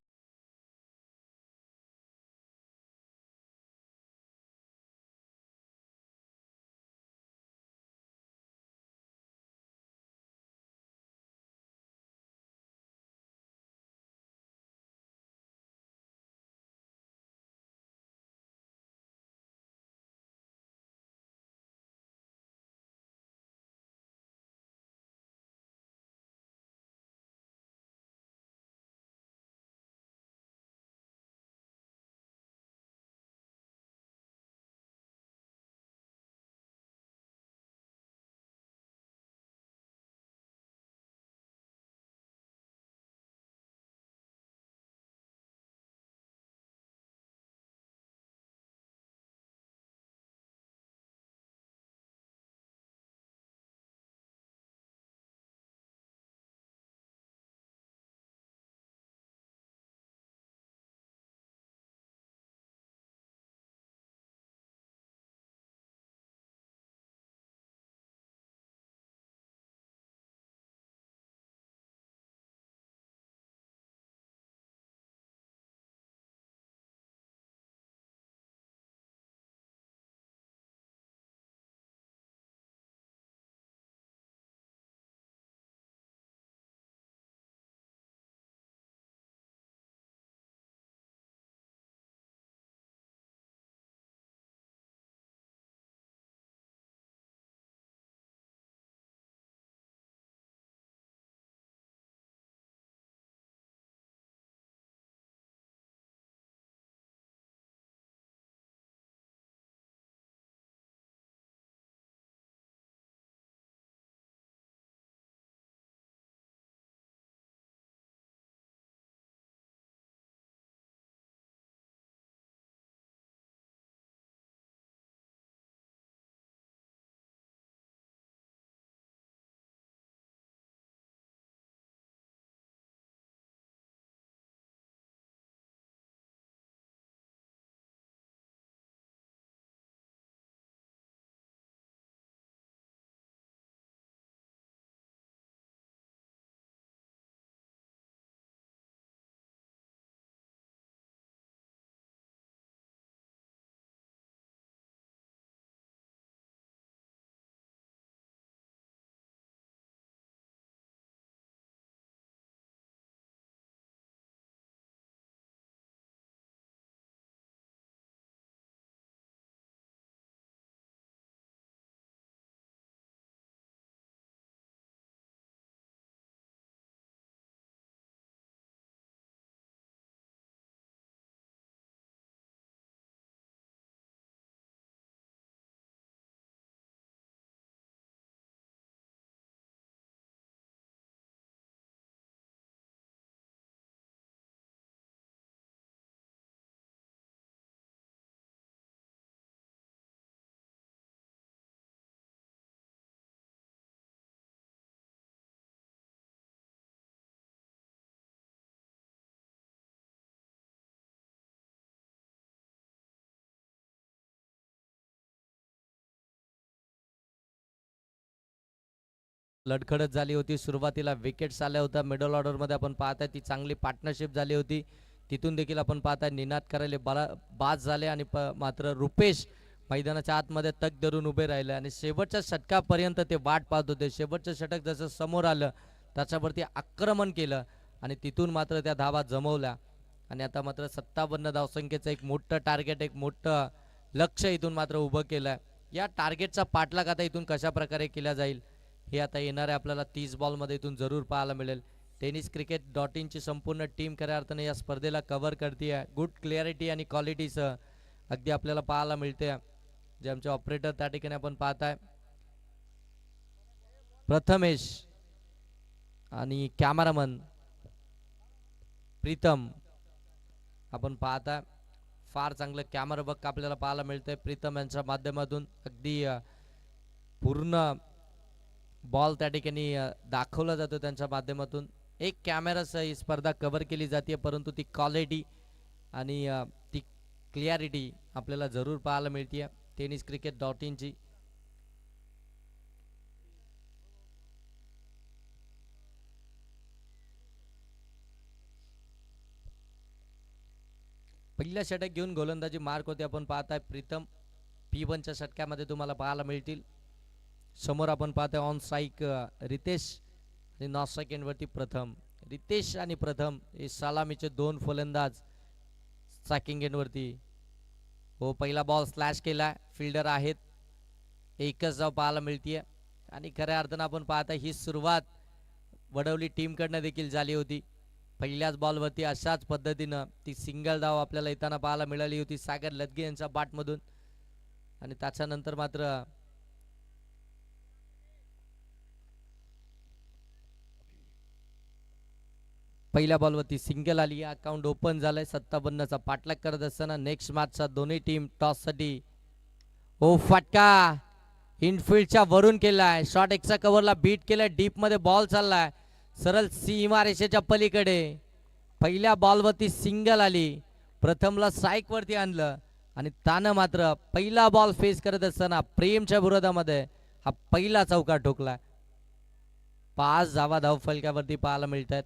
लडखडत झाली होती. सुरुवातीला विकेट्स आल्या होत्या. मिडल ऑर्डरमध्ये आपण पाहताय ती चांगली पार्टनरशिप झाली होती. तिथून देखील आपण पाहताय निनाद करायले बाद झाले आणि मात्र रुपेश मैदानाच्या आतमध्ये तग धरून उभे राहिले आणि शेवटच्या षटकापर्यंत ते वाट पाहत होते. शेवटचं षटक जसं समोर आलं त्याच्यावरती आक्रमण केलं आणि तिथून मात्र त्या धावा जमवल्या आणि आता मात्र 57 धावसंख्येचं एक मोठं टार्गेट, एक मोठं लक्ष इथून मात्र उभं केलं आहे. या टार्गेटचा पाठलाग आता इथून कशा प्रकारे केला जाईल हे आता येणाऱ्या आपल्याला 30 बॉलमध्ये इथून जरूर पाहायला मिळेल. tenniscricket.in ची संपूर्ण टीम खऱ्या अर्थाने या स्पर्धेला कव्हर करते आहे. गुड क्लिअरिटी आणि क्वालिटीसह अगदी आपल्याला पाहायला मिळते. जे आमचे ऑपरेटर त्या ठिकाणी आपण पाहताय प्रथमेश आणि कॅमेरामन प्रीतम आपण पाहताय. फार चांगलं कॅमेरा वर्क आपल्याला पाहायला मिळतंय प्रीतम यांच्या माध्यमातून. अगदी पूर्ण बॉल त्या ठिकाणी दाखवला जातो त्यांच्या माध्यमातून. एक कॅमेरासह ही स्पर्धा कव्हर केली जाते परंतु ती क्वालिटी आणि ती क्लिअरिटी आपल्याला जरूर पाहायला मिळते. tenniscricket.in ची पहिल्या षटक घेऊन गोलंदाजी मार्क होते आपण पाहताय. प्रीतम P1च्या षटकामध्ये तुम्हाला पाहायला मिळतील. समोर आपण पाहतोय ऑन स्ट्राईक रितेश आणि नॉट स्ट्राईक वरती प्रथम. रितेश आणि प्रथम हे सलामीचे दोन फलंदाज स्ट्रायकिंग एंडवरती. हो, पहिला बॉल स्लॅश केला. फिल्डर आहेत, एकच धाव पाहायला मिळतीये आणि खऱ्या अर्थानं आपण पाहताय ही सुरुवात वडवली टीमकडनं देखील झाली होती. पहिल्याच बॉलवरती अशाच पद्धतीनं ती सिंगल धाव आपल्याला येताना पाहायला मिळाली होती सागर लदगे यांच्या बॅटमधून आणि त्याच्यानंतर मात्र पहिल्या बॉलवरती सिंगल आली. अकाउंट ओपन झालंय. 57चा पाठलाग करत असताना नेक्स्ट मॅचचा दोन्ही टीम टॉससाठी. ओ फटका इनफिल्डच्या वरून केलाय. शॉट एक्स्ट्रा कव्हरला बीट केलाय. डीप मध्ये बॉल चाललाय सरळ सीमारेषेच्या पलीकडे. पहिल्या बॉलवरती सिंगल आली. प्रथमला स्ट्राईक वरती आणलं आणि त्यानं मात्र पहिला बॉल फेस करत असताना प्रेमच्या विरोधामध्ये हा पहिला चौकार ठोकलाय. 5 धावा धाव फलकावरती पाहायला मिळतात.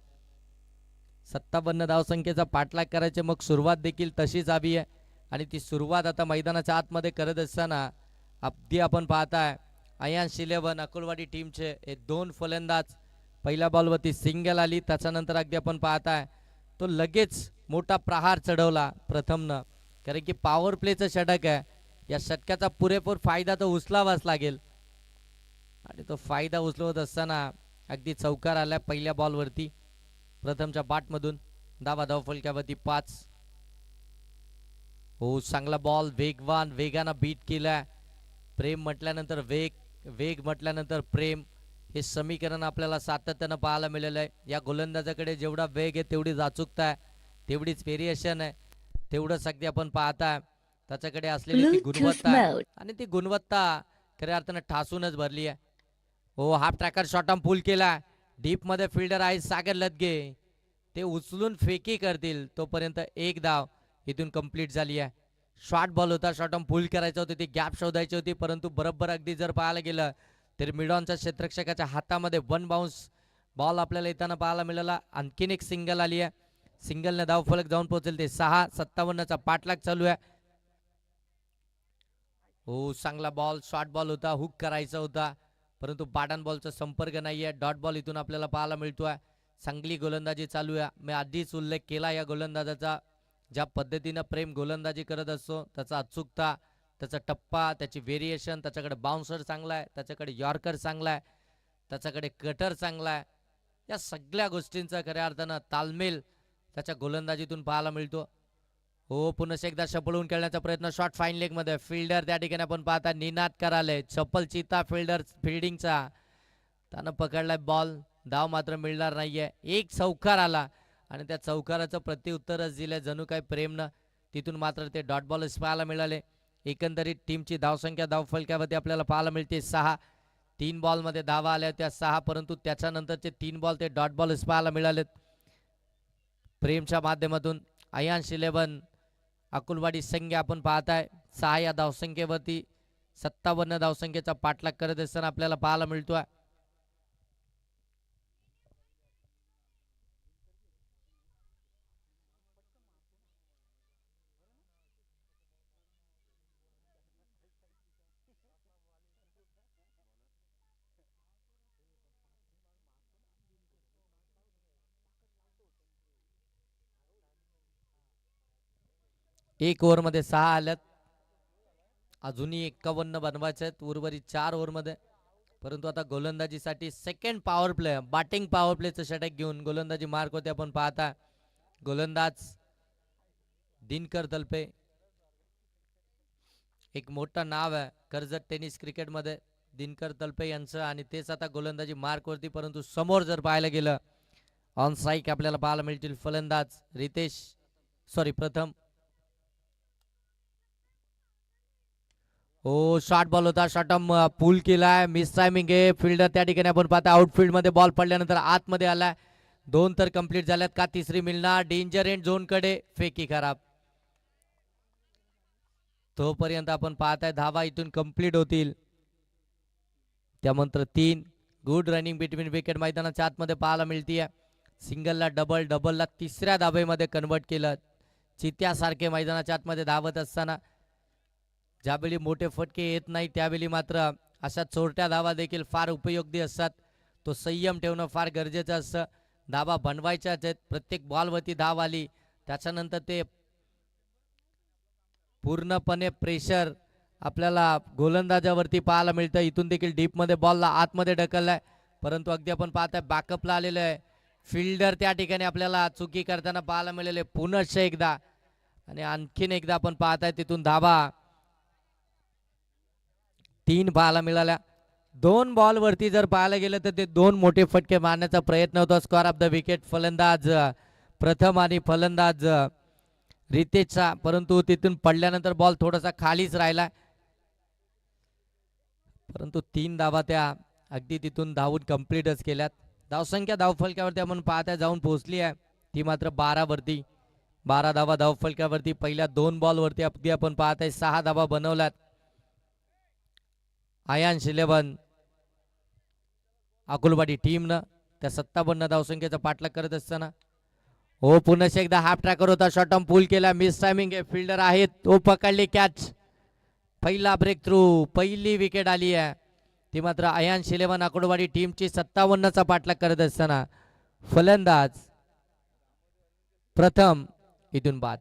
57 धावसंख्येचा पाठलाग करायचे मग सुरुवात देखील तशीच हवी आहे आणि ती सुरुवात आता मैदानाच्या आतमध्ये करत असताना अगदी आपण पाहताय अयांश 11 अकोलवाडी टीमचे हे दोन फलंदाज. पहिल्या बॉलवरती सिंगल आली त्याच्यानंतर अगदी आपण पाहताय तो लगेच मोठा प्रहार चढवला प्रथमनं, कारण की पॉवर प्लेचं षटक आहे. या षटकाचा पुरेपूर फायदा तो उचलावाच लागेल आणि तो फायदा उचलवत असताना अगदी चौकार आला पहिल्या बॉलवरती प्रथमच्या बॅटमधून. धावा धाव फलकावरती 5. हो, चांगला बॉल वेगवान वेगानं बीट केलाय. प्रेम म्हटल्यानंतर वेग म्हटल्यानंतर प्रेम हे समीकरण आपल्याला सातत्यानं पाहायला मिळालं आहे. या गोलंदाजाकडे जेवढा वेग आहे तेवढी अचूकता आहे, तेवढीच व्हेरिएशन आहे, तेवढंच अगदी आपण पाहताय त्याच्याकडे असलेली ती गुणवत्ता आणि ती गुणवत्ता खऱ्या अर्थानं ठासूनच भरली आहे. हो, हाफ ट्रॅकर शॉट पूल केला. डीप मध्ये फिल्डर आहे सागर लदगे, ते उचलून फेकी करतील तोपर्यंत एक धाव इथून कंप्लीट झाली आहे. शॉर्ट बॉल होता, शॉर्ट पूल करायचं होतं, ती गॅप शोधायची होती परंतु बरोबर अगदी जर पाहायला गेलं तर मिडॉनच्या क्षेत्ररक्षकाच्या हातामध्ये वन बाउन्स बॉल आपल्याला येताना पाहायला मिळाला. आणखीन एक सिंगल आली आहे. सिंगलने धाव फलक जाऊन पोहोचेल ते 6. 57चा पाठलाग चालू आहे. हो, चांगला बॉल शॉर्ट बॉल होता, हुक करायचा होता परंतु पाडन बॉलचा संपर्क नाहीये. डॉट बॉल इथून आपल्याला पाहायला मिळतोय. चांगली गोलंदाजी चालू आहे. मी आधीच उल्लेख केला या गोलंदाजाचा. ज्या पद्धतीनं प्रेम गोलंदाजी करत असतो त्याचा अचूकता, त्याचा टप्पा, त्याची व्हेरिएशन, त्याच्याकडे बाउन्सर चांगला आहे, त्याच्याकडे यॉर्कर चांगला आहे, त्याच्याकडे कटर चांगला आहे. या सगळ्या गोष्टींचा खऱ्या अर्थानं तालमेल त्याच्या गोलंदाजीतून पाहायला मिळतो. हो, पुन्हा एकदा शपळून खेळण्याचा प्रयत्न. शॉट फाईन लेग मध्ये. फिल्डर त्या ठिकाणी आपण पाहता निनाद कराले. चप्पल चिता फिल्डर फिल्डिंगचा, त्यानं पकडलाय बॉल. धाव मात्र मिळणार नाहीये. एक चौकार आला आणि त्या चौकाराचं प्रत्युत्तरच दिलंय जणू काही प्रेमनं. तिथून मात्र ते डॉट बॉलच पाहायला मिळाले. एकंदरीत टीमची धावसंख्या धाव फलकावरती आपल्याला पाहायला मिळते 6. 3 बॉलमध्ये धावा आल्या त्या 6 परंतु त्याच्यानंतरचे 3 बॉल ते डॉट बॉलच पाहायला मिळालेत. प्रेमच्या माध्यमातून अयांश 11 अकुलवाडी संघ आपण पाहताय 6 या धावसंख्येवरती 57 धावसंख्येचा पाठलाग करत असताना आपल्याला पाहायला मिळतोय. एक ओव्हर मध्ये 6 आल्यात. अजूनही 51 बनवायचे आहेत उर्वरित 4 ओव्हर मध्ये. परंतु आता गोलंदाजीसाठी second power play, batting power प्लेचं षटक घेऊन गोलंदाजी मार्क होते. आपण पाहता गोलंदाज दिनकर तलपे, एक मोठं नाव आहे कर्जत टेनिस क्रिकेटमध्ये दिनकर तलपे यांचं, आणि तेच आता गोलंदाजी मार्क वरती. परंतु समोर जर पाहायला गेलं ऑन स्ट्राईक आपल्याला पाहायला मिळतील फलंदाज प्रथम. हो, शॉर्ट बॉल होता, शॉटम पूल केलाय, मिस टायमिंग आहे. फिल्डर त्या ठिकाणी आपण पाहता आउटफील्ड मध्ये बॉल पडल्यानंतर आतमध्ये आलाय. 2 तर कंप्लीट झाल्यात, का तिसरी मिळणार? डेंजर एंड झोन कडे फेकी खराब. तोपर्यंत आपण पाहताय धावा इथून कंप्लीट होतील. त्यानंतर 3 गुड रनिंग बिटवीन विकेट मैदानाच्या आतमध्ये पाहायला मिळतीये. सिंगलला डबल, डबलला तिसऱ्या धाबेमध्ये कन्वर्ट केलं. चित्यासारखे मैदानाच्या आतमध्ये धावत असताना ज्यावेळी मोठे फटके येत नाही त्यावेळी मात्र अशा चोरट्या धावा देखील फार उपयोगी असतात. तो संयम ठेवणं फार गरजेचं असतं. धावा बनवायच्याच आहेत. प्रत्येक बॉलवरती धाव आली त्याच्यानंतर ते पूर्णपणे प्रेशर आपल्याला गोलंदाजावरती पाहायला मिळतं. इथून देखील डीप मध्ये बॉलला आतमध्ये ढकललाय, परंतु अगदी आपण पाहताय बॅकअपला आलेलं आहे. फिल्डर त्या ठिकाणी आपल्याला चुकी करताना पाहायला मिळाले पुनश्च एकदा, आणि आणखीन एकदा आपण पाहताय तिथून धावा 3 पाहायला मिळाल्या. 2 बॉल वरती जर पाहायला गेलं तर ते 2 मोठे फटके मारण्याचा प्रयत्न होता. स्क्वेअर ऑफ द विकेट फलंदाज प्रथम आणि फलंदाज रितेशचा, परंतु तिथून पडल्यानंतर बॉल थोडासा खालीच राहिला. परंतु 3 धावा त्या अगदी तिथून धावून कंप्लीटच केल्यात. धावसंख्या धावफलकावरती आपण पाहता जाऊन पोहोचली आहे, ती मात्र 12 वरती. 12 धावा धावफलकावरती. पहिल्या 2 बॉल वरती अगदी आपण पाहताय 6 धावा बनवल्यात. आयांश 11 अकुलवाडी टीमनं त्या 57 धावसंख्येचा पाठलाग करत असताना. हो, पुन्हा एकदा हाफ ट्रॅकर होता, शॉर्टम पूल केला, मिस टायमिंग आहे. फिल्डर आहेत, तो पकडली कॅच. पहिला ब्रेक थ्रू, पहिली विकेट आली आहे. ती मात्र आयांश 11 अकुलवाडी टीमची 57चा पाठलाग करत असताना फलंदाज प्रथम इथून बाद.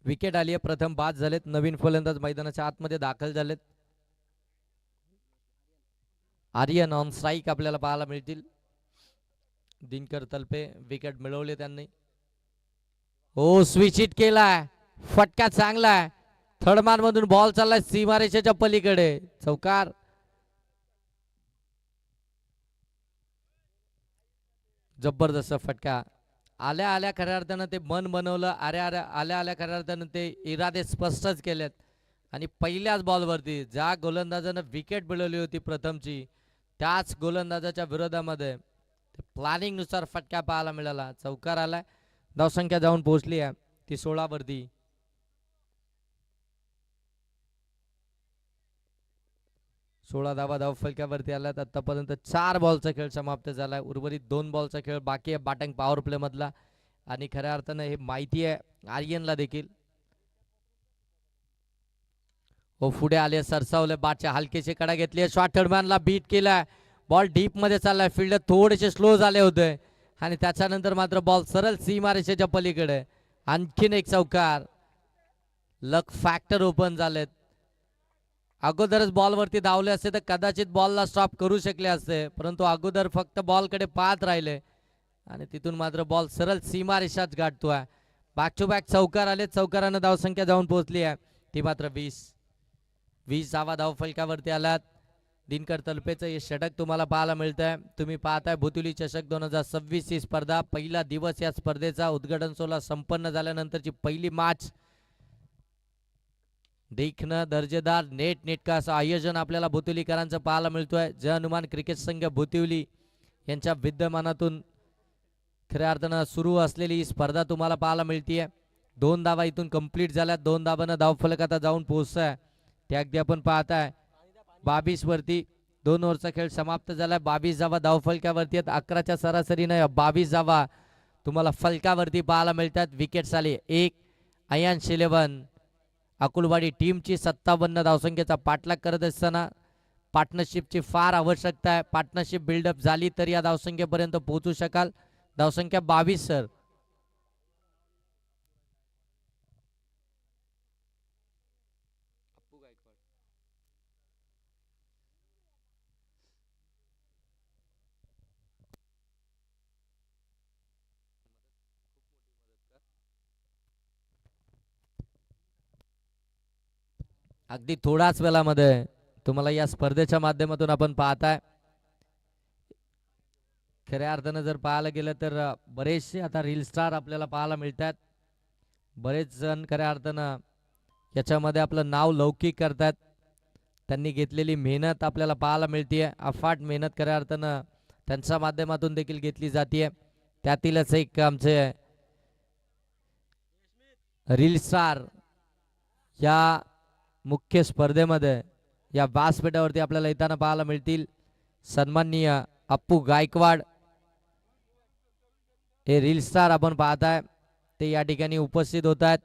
विकेट आली आहे, प्रथम बाद झालेत. नवीन फलंदाज मैदानाच्या आतमध्ये दाखल झालेत. आर्यन ऑन स्ट्राईक आपल्याला पाहायला मिळतील. दिनकर तलपे विकेट मिळवले त्यांनी. हो, स्विच हिट केलाय, फटका चांगलाय. थर्डमॅन मधून बॉल चाललाय सीमारेषेच्या पलीकडे, चौकार. जबरदस्त फटका. आल्या आल्या खऱ्या अर्थानं ते मन बनवलं. आल्या आल्या खऱ्या अर्थानं ते इरादे स्पष्टच केलेत. आणि पहिल्याच बॉलवरती ज्या गोलंदाजानं विकेट मिळवली होती प्रथमची, त्याच गोलंदाजाच्या विरोधामध्ये प्लॅनिंग नुसार फटका पाहायला मिळाला. चौकार आलाय. धावसंख्या जाऊन पोहोचली आहे ती 16 वरती. 16 धावा धावफलकावरती आल्यात. आतापर्यंत 4 बॉलचा खेळ समाप्त झालाय. उर्वरित 2 बॉलचा खेळ बाकी आहे बॅटिंग पॉवर प्ले मधला. आणि खऱ्या अर्थानं हे माहिती आहे आर्यनला देखील. हो, पुढे आले, सरसावले, बॅटच्या हलकेची कडा घेतली, शॉर्ट थर्डमॅनला बीट केलाय. बॉल डीप मध्ये चाललाय. फिल्डर थोडेसे स्लो झाले होते आणि त्याच्यानंतर मात्र बॉल सरळ सीमारेषेच्या पलीकडे. आणखीन एक चौकार. लक फॅक्टर ओपन झालेत. अगोदरच बॉलवरती धावले असते तर कदाचित बॉलला स्टॉप करू शकले असते, परंतु अगोदर फक्त बॉलकडे पाहत राहिले आणि तिथून मात्र बॉल सरळ सीमारेषाच गाठतोय. बॅक टू बॅक चौकार आले. चौकारानं धावसंख्या जाऊन पोहोचली आहे ती मात्र 20 धावा धावफलकावरती आल्यात. दिनकर तलपेचं हे षटक तुम्हाला पाहायला मिळतंय. तुम्ही पाहताय भुतुली चषक 2026 ही स्पर्धा. पहिला दिवस या स्पर्धेचा उद्घाटन सोहळा संपन्न झाल्यानंतरची पहिली मॅच. देखणं दर्जेदार नेटका असं आयोजन आपल्याला भुतुलीकरांचं पाहायला मिळतोय. जय हनुमान क्रिकेट संघ भुतिवली यांच्या विद्यमानातून खऱ्या अर्थानं सुरू असलेली ही स्पर्धा तुम्हाला पाहायला मिळतीये. 2 धावा इथून कंप्लीट झाल्या. 2 धावांना धावफलक आता जाऊन पोहोचताय. ते अगदी आपण पाहताय 22 वरती 2 ओव्हरचा खेळ समाप्त झालाय. 22 धावा धावफलकावरती आहेत. 11च्या सरासरीने 22 धावा तुम्हाला फलकावरती पाहायला मिळतात. विकेट्स आली 1. अयान 11 अकुलवाडी टीमची 57 धावसंख्येचा पाठलाग करत असताना पार्टनरशिपची फार आवश्यकता आहे. पार्टनरशिप बिल्डअप झाली तर या धावसंख्येपर्यंत पोहोचू शकाल. धावसंख्या 22 सर. अगदी थोड्याच वेळामध्ये तुम्हाला या स्पर्धेच्या माध्यमातून आपण पाहताय. खऱ्या अर्थानं जर पाहायला गेलं तर बरेचसे आता रील स्टार आपल्याला पाहायला मिळतात. बरेच जण खऱ्या अर्थानं याच्यामध्ये आपलं नाव लौकिक करतात. त्यांनी घेतलेली मेहनत आपल्याला पाहायला मिळते. अफाट मेहनत खऱ्या अर्थानं त्यांच्या माध्यमातून देखील घेतली जाते. त्यातीलच एक आमचे रील स्टार या मुख्य स्पर्धेमध्ये या व्यासपीठावरती आपल्याला येताना पाहायला मिळतील. सन्माननीय अप्पू गायकवाड हे रील स्टार आपण पाहताय ते या ठिकाणी उपस्थित होत आहेत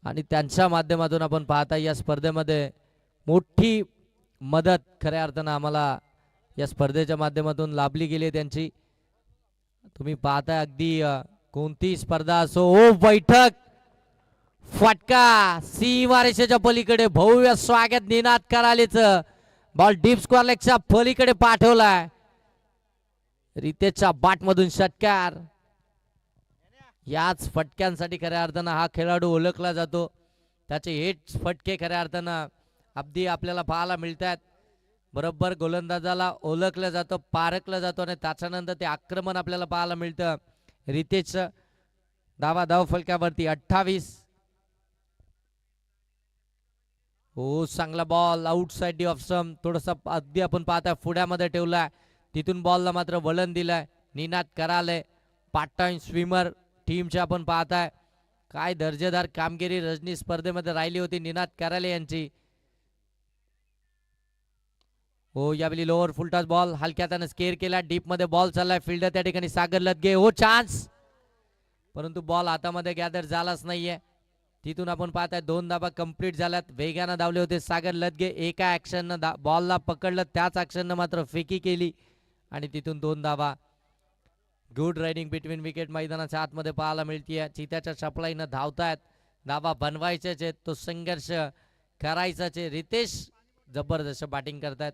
आणि त्यांच्या माध्यमातून आपण पाहताय या स्पर्धेमध्ये मोठी मदत खऱ्या अर्थानं आम्हाला या स्पर्धेच्या माध्यमातून लाभली गेली त्यांची. तुम्ही पाहताय अगदी कोणती स्पर्धा असो. ओ बैठक फटका सीमारेषेच्या पलीकडे भव्य स्वागत निनाद करालेचं. बॉल डीप स्क्वेअर लेगच्या पलीकडे पाठवलाय. रितेशच्या बाटमधून षटकार. याच फटक्यांसाठी खऱ्या अर्थानं हा खेळाडू ओळखला जातो. त्याचे हेट फटके खऱ्या अर्थानं अगदी आपल्याला पाहायला मिळतात. बरोबर गोलंदाजाला ओळखलं जातं, पारखलं जातो आणि त्याच्यानंतर ते आक्रमण आपल्याला पाहायला मिळतं. रितेश धाव फलकावरती 28. हो चांगला बॉल आउटसाइड ऑफ स्टंप. थोडस अगदी आपण पाहताय पुढ्यामध्ये ठेवलाय. तिथून बॉलला मात्र वळण दिलाय. निनाद कराले पार्ट टाइम स्विमर टीमच्या आपण पाहताय. काय दर्जेदार कामगिरी रजनी स्पर्धेमध्ये राहिली होती निनाद कराले यांची. हो यावेळी लोअर फुलटॉस बॉल हलक्या त्यानं स्केअर केला. डीप मध्ये बॉल चाललाय. फिल्डर त्या ठिकाणी सागर लदगे. हो चान्स परंतु बॉल हातामध्ये गॅदर झालाच नाहीये. तिथून आपण पाहताय 2 धावा कंप्लीट झाल्यात. वेगानं धावले होते सागर लदगे. एका ऍक्शननं बॉलला पकडलं, त्याच ऍक्शननं मात्र फेकी केली आणि तिथून 2 धावा. गुड रायडिंग बिटवीन विकेट मैदानाच्या आतमध्ये पाहायला मिळतीये. चित्याच्या सप्लाईनं धावतायत. धावा बनवायच्याच आहेत. तो संघर्ष करायचाच आहे. रितेश जबरदस्त बॅटिंग करतायत.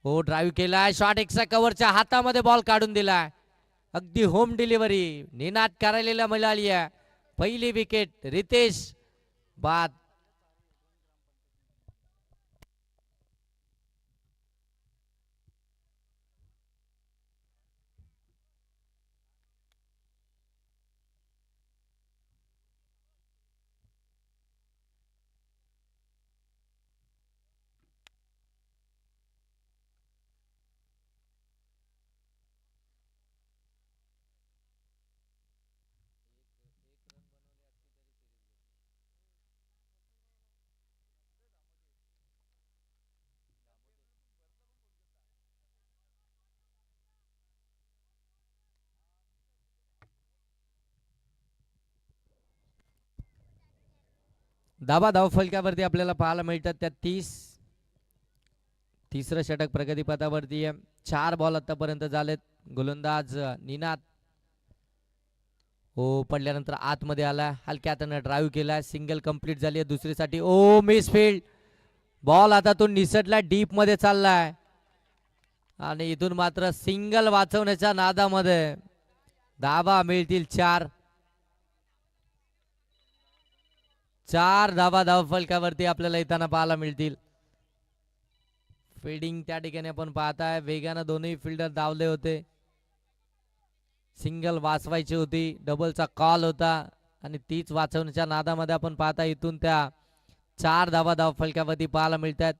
हो ड्राईव्ह केलाय. शॉट एक्सा कव्हरच्या हातामध्ये बॉल काढून दिलाय. अगदी होम डिलिव्हरी निनाद करायला मिळाली आहे. पहिली विकेट रितेश बाद. धाव फलकावरती आपल्याला पाहायला मिळतात त्या 30. तिसरं षटक प्रगतीपथावरती आहे. 4 बॉल आतापर्यंत झालेत. गोलंदाज निनाद हो पडल्यानंतर आतमध्ये आला. हलक्या हाताने ड्राईव्ह केलाय. सिंगल कंप्लीट झाली आहे दुसरीसाठी. ओ मिस फील्ड. बॉल हातातून निसटला. डीप मध्ये चाललाय आणि इथून मात्र सिंगल वाचवण्याच्या नादामध्ये धावा मिळतील 4. 4 धावा धावफलकावरती आपल्याला येताना पाहायला मिळतील. फिल्डिंग त्या ठिकाणी आपण पाहताय वेगानं दोन्ही फिल्डर धावले होते. सिंगल वाचवायची होती, डबलचा कॉल होता आणि तीच वाचवण्याच्या नादामध्ये आपण पाहता इथून त्या 4 धावा धावफलकावरती पाहायला मिळतात.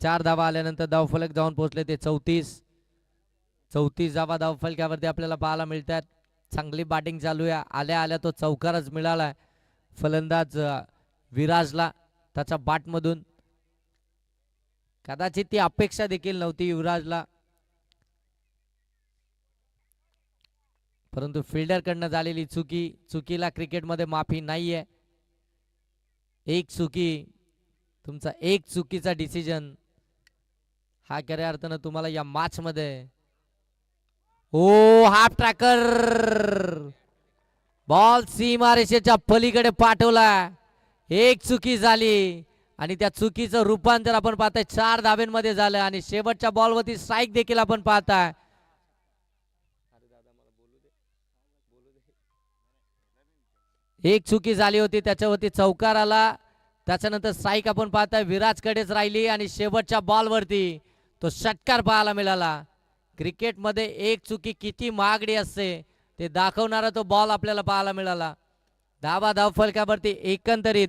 4 धावा आल्यानंतर धावफलक जाऊन पोहोचले ते 34 धावा धावफलकावरती आपल्याला पाहायला मिळतात. चांगली बॅटिंग चालू आहे. आल्या आल्या तो चौकारच मिळाला फलंदाज विराजला त्याच्या बॅटमधून. कदाचित ती अपेक्षा देखील नव्हती युवराजला, परंतु फिल्डर कडनं झालेली चुकीला क्रिकेटमध्ये माफी नाहीये. एक तुमचा एक चुकीचा डिसिजन हा खऱ्या अर्थानं तुम्हाला या मॅच मध्ये हाफ ट्रॅकर बॉल सीमारेषेच्या पलीकडे पाठवला. एक चुकी झाली आणि त्या चुकीचं रूपांतर आपण पाहताय 4 धाब्यांमध्ये झालं आणि शेवटच्या बॉलवरती स्ट्राईक देखील आपण पाहताय. एक चुकी झाली होती त्याच्यावरती चौकार आला, त्याच्यानंतर स्ट्राईक आपण पाहताय विराजकडेच राहिली आणि शेवटच्या बॉलवरती तो षटकार पाहायला मिळाला. क्रिकेटमध्ये एक चुकी किती महागडी असते ते दाखवणारा तो बॉल आपल्याला पाहायला मिळाला. धावा धावफलकावरती एकंदरीत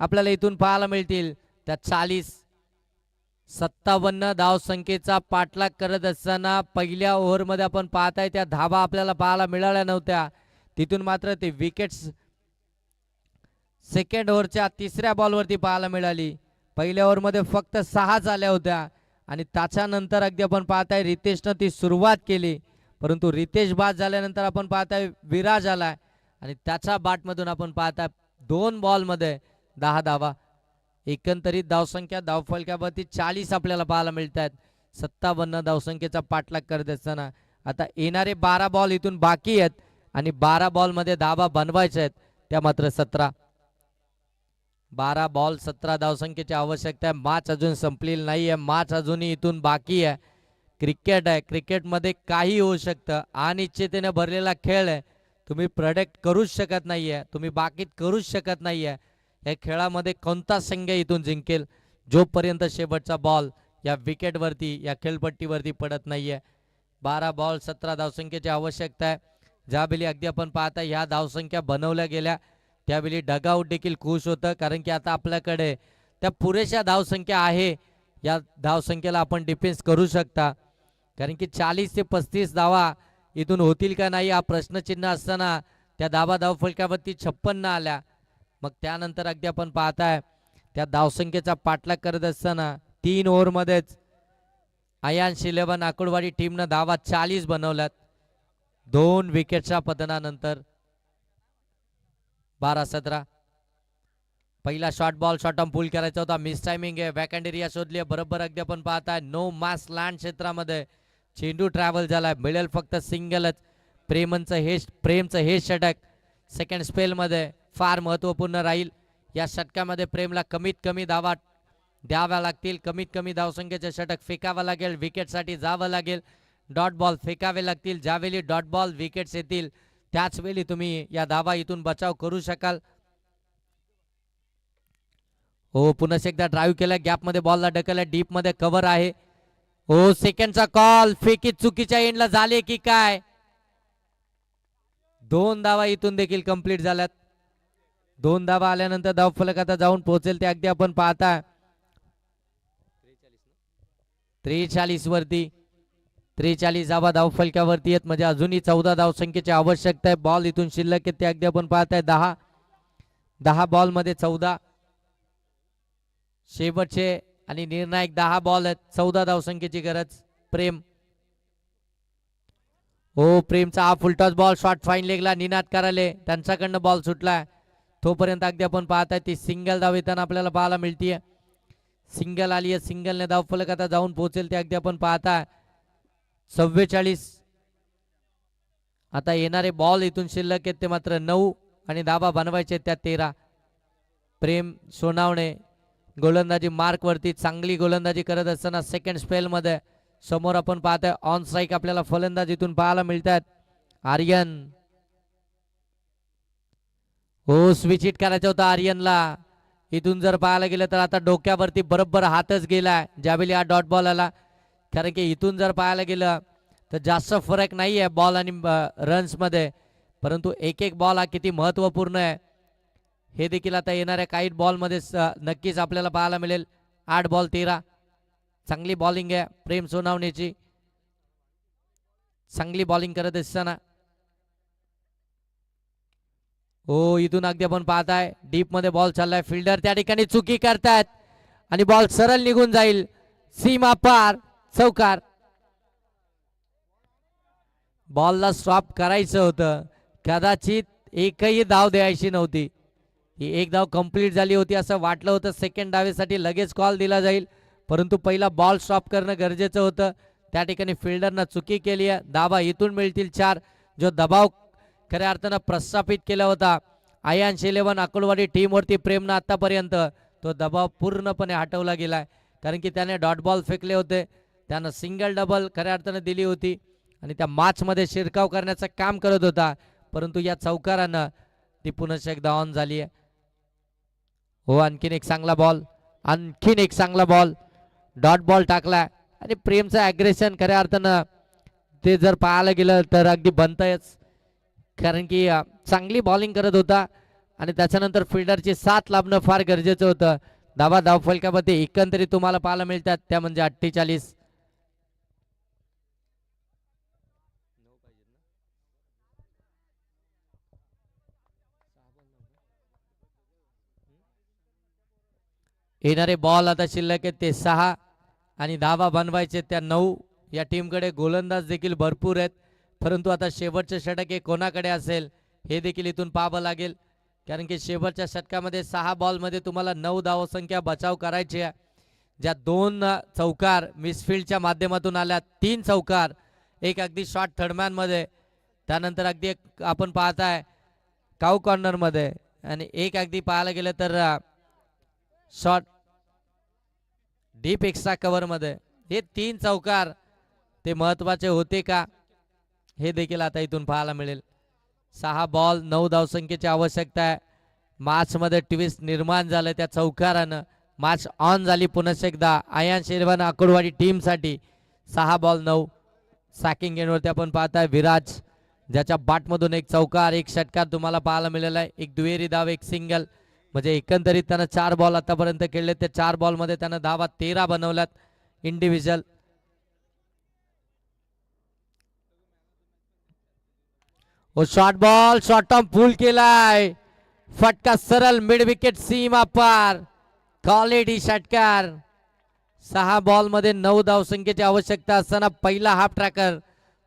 आपल्याला इथून पाहायला मिळतील त्या 40-57 धावसंख्येचा पाठलाग करत असताना पहिल्या ओव्हरमध्ये आपण पाहताय त्या धावा आपल्याला पाहायला मिळाल्या नव्हत्या. तिथून मात्र ते विकेट्स सेकंड ओव्हरच्या 3ऱ्या बॉलवरती पाहायला मिळाली. पहिल्या ओव्हरमध्ये फक्त 6 झाल्या होत्या आणि त्याच्यानंतर अगदी आपण पाहताय रितेशनं ती सुरुवात केली, परंतु रितेश बाद झाल्यानंतर आपण पाहताय विराज आलाय आणि त्याच्या बॅटमधून आपण पाहताय 2 बॉलमध्ये 10 धावा. एकंदरीत धावसंख्या धावफलकावरती 40 आपल्याला पाहायला मिळतात. 57 धावसंख्येचा पाठलाग करत असताना आता येणारे 12 बॉल इथून बाकी आहेत आणि 12 बॉलमध्ये धावा बनवायच्या आहेत त्या मात्र 17. 12 बॉल 17 धावसंख्येची आवश्यकता आहे. मॅच अजून संपलेली नाही आहे, मॅच अजूनही इथून बाकी आहे. क्रिकेट आहे, क्रिकेटमध्ये काही होऊ शकतं. अनिश्चिततेने भरलेला खेळ आहे. तुम्ही प्रेडिक्ट करूच शकत नाहीये, तुम्ही बाकीत करूच शकत नाहीये या खेळामध्ये कोणता संघ इथून जिंकेल जोपर्यंत शेवटचा बॉल या विकेटवरती या खेळपट्टीवरती पडत नाहीये. 12 बॉल 17 धावसंख्येची आवश्यकता आहे. ज्यावेळी अगदी आपण पाहता ह्या धावसंख्या बनवल्या गेल्या त्यावेळी डगआउट देखील खुश होतं, कारण की आता आपल्याकडे त्या पुरेशा धावसंख्या आहे. या धावसंख्येला आपण डिफेन्स करू शकता, कारण की 40 ते 35 धावा इथून होतील का नाही हा प्रश्नचिन्ह असताना त्या धावफलकावरती 56 आल्या. मग त्यानंतर अगदी आपण पाहताय त्या धावसंख्येचा पाठलाग करत असताना 3 ओव्हरमध्येच आयांश 11 आकुडवाडी टीमनं धावा 40 बनवल्यात 2 विकेटच्या पतनानंतर. 12-17 पहिला शॉर्ट बॉल शॉर्ट ऑन पूल करायचा होता, मिस टायमिंग आहे. बॅकहँड एरिया शोधली आहे बरोबर. अगदी आपण पाहताय नो मास लँड क्षेत्रामध्ये चेंडू ट्रॅव्हल झालाय, मिळेल फक्त सिंगलच. प्रेमचं हे षटक सेकंड स्पेलमध्ये फार महत्वपूर्ण राहील. या षटकामध्ये प्रेमला कमीत कमी धावा द्याव्या लागतील, कमीत कमी धावसंख्येचे षटक फेकावं लागेल, विकेटसाठी जावं लागेल, डॉट बॉल फेकावे लागतील. ज्यावेळी डॉट बॉल विकेट्स येतील त्याच वेळी तुम्ही या धावा इथून बचाव करू शकाल. पुन्हा एकदा ड्राईव्ह केला, गॅपमध्ये बॉलला ढकलला, डीप मध्ये कव्हर आहे. सेकंडचा कॉल फेकीत चुकीच्या एंडला झाले की काय. 2 धावा इथून देखील कंप्लीट झाल्यात. 2 धावा आल्यानंतर धावफलक आता जाऊन पोहोचेल ते अगदी आपण पाहता 43 वरती. 43 धावा धावफलकावरती आहेत, म्हणजे अजूनही 14 धावसंख्येची आवश्यकता आहे. बॉल इथून शिल्लक आहेत ते अगदी आपण पाहताय 10 बॉल मध्ये 14 शेवटचे आणि निर्णायक 10 बॉल आहेत. 14 धावसंख्येची गरज. प्रेमचा हा फुलटॉस बॉल शॉर्ट फाईन लेगला निनाद कराले त्यांच्याकडनं बॉल सुटलाय. तोपर्यंत अगदी आपण पाहताय ती सिंगल धाव येताना आपल्याला पाहायला मिळतीये. सिंगल आली आहे, सिंगलने धावफलक आता जाऊन पोहोचेल ते अगदी आपण पाहताय 44. आता येणारे बॉल इथून शिल्लक आहेत ते मात्र 9 आणि धावा बनवायचे त्या 13. प्रेम सोनावणे गोलंदाजी मार्क वरती चांगली गोलंदाजी करत असताना सेकंड स्पेल मध्ये समोर आपण पाहतोय ऑन स्ट्राईक आपल्याला फलंदाजीतून पाहायला मिळतात. आर्यन स्विच हिट करायचं होतं आर्यनला. इथून जर पाहायला गेलं तर आता डोक्यावरती बरोबर हातच गेलाय ज्यावेळी हा डॉट बॉल आला. कारण की इथून जर पाहायला गेलं तर जास्त फरक नाही आहे बॉल आणि रन्समध्ये, परंतु एक एक बॉल हा किती महत्त्वपूर्ण आहे हे देखील आता येणाऱ्या काही बॉलमध्ये नक्कीच आपल्याला पाहायला मिळेल. 8 बॉल 13. चांगली बॉलिंग आहे प्रेम सोनावणेची, चांगली बॉलिंग करत असताना. हो इथून अगदी आपण पाहताय डीप मध्ये बॉल चाललाय, फिल्डर त्या ठिकाणी चुकी करतायत आणि बॉल सरळ निघून जाईल सीमा पार, चौकार. बॉलला स्टॉप करायचं होतं, कदाचित एकही धाव द्यायची नव्हती. ही एक धाव कंप्लीट झाली होती असं वाटलं होतं, सेकंड धावेसाठी लगेच कॉल दिला जाईल, परंतु पहिला बॉल स्टॉप करणं गरजेचं होतं. त्या ठिकाणी फिल्डरनं चुकी केली आहे. धावा इथून मिळतील 4. जो दबाव खऱ्या अर्थानं प्रस्थापित केला होता आयन्स 11 अकोलवाडी टीमवरती प्रेमनं आतापर्यंत, तो दबाव पूर्णपणे हटवला गेलाय. कारण की त्याने डॉट बॉल फेकले होते, त्यानं सिंगल डबल खऱ्या अर्थानं दिली होती आणि त्या मॅचमध्ये शिरकाव करण्याचं काम करत होता, परंतु या चौकारानं ती पुन्हा एकदा ऑन झाली आहे. हो आणखीन एक चांगला बॉल, आणखीन एक चांगला बॉल, डॉट बॉल टाकला आणि प्रेमचं ॲग्रेशन खऱ्या अर्थानं ते जर पाहायला गेलं तर अगदी बनतंयच. कारण की चांगली बॉलिंग करत होता आणि त्याच्यानंतर फिल्डरची साथ लाभणं फार गरजेचं होतं. धावा धाव फलकामध्ये एकंदरीत तुम्हाला पाहायला मिळतात त्या म्हणजे 48. येणारे बॉल आता शिल्लक आहे ते 6 आणि धावा बनवायचे त्या 9. या टीमकडे गोलंदाज देखील भरपूर आहेत, परंतु आता शेवटचे षटक हे कोणाकडे असेल हे देखील इथून पाहावं लागेल. कारण की शेवटच्या षटकामध्ये 6 बॉलमध्ये तुम्हाला 9 धावसंख्या बचाव करायची आहे. ज्या 2 चौकार मिसफिल्डच्या माध्यमातून आल्या, 3 चौकार, एक अगदी शॉर्ट थर्डमॅनमध्ये, त्यानंतर अगदी एक आपण पाहताय काऊ कॉर्नरमध्ये आणि एक अगदी पाहायला गेलं तर शॉर्ट डीप एक्स्ट्रा कव्हरमध्ये. हे 3 चौकार ते महत्वाचे होते का हे देखील आता इथून पाहायला मिळेल. 6 बॉल 9 धावसंख्येची आवश्यकता आहे. मॅचमध्ये ट्विस्ट निर्माण झालं त्या चौकारानं, मॅच ऑन झाली पुन्हा एकदा आयन्स 11 अकोलवाडी टीमसाठी. 6 बॉल 9. सॅकिंग एंडवरती आपण पाहताय विराज, ज्याच्या बॅटमधून एक चौकार, एक षटकार तुम्हाला पाहायला मिळाला आहे, एक दुहेरी धाव, एक सिंगल. म्हणजे एकंदरीत त्यानं 4 बॉल आतापर्यंत खेळले, त्या 4 बॉलमध्ये त्यानं धावा 13 बनवल्यात इंडिव्हिज्युअल. ओ short ball, short term full केलाय, फटका सरळ मिड विकेट सीमा पार, क्वालिटी षटकार. 6 बॉल मध्ये 9 धावसंख्येची आवश्यकता असताना पहिला हाफ ट्रॅकर,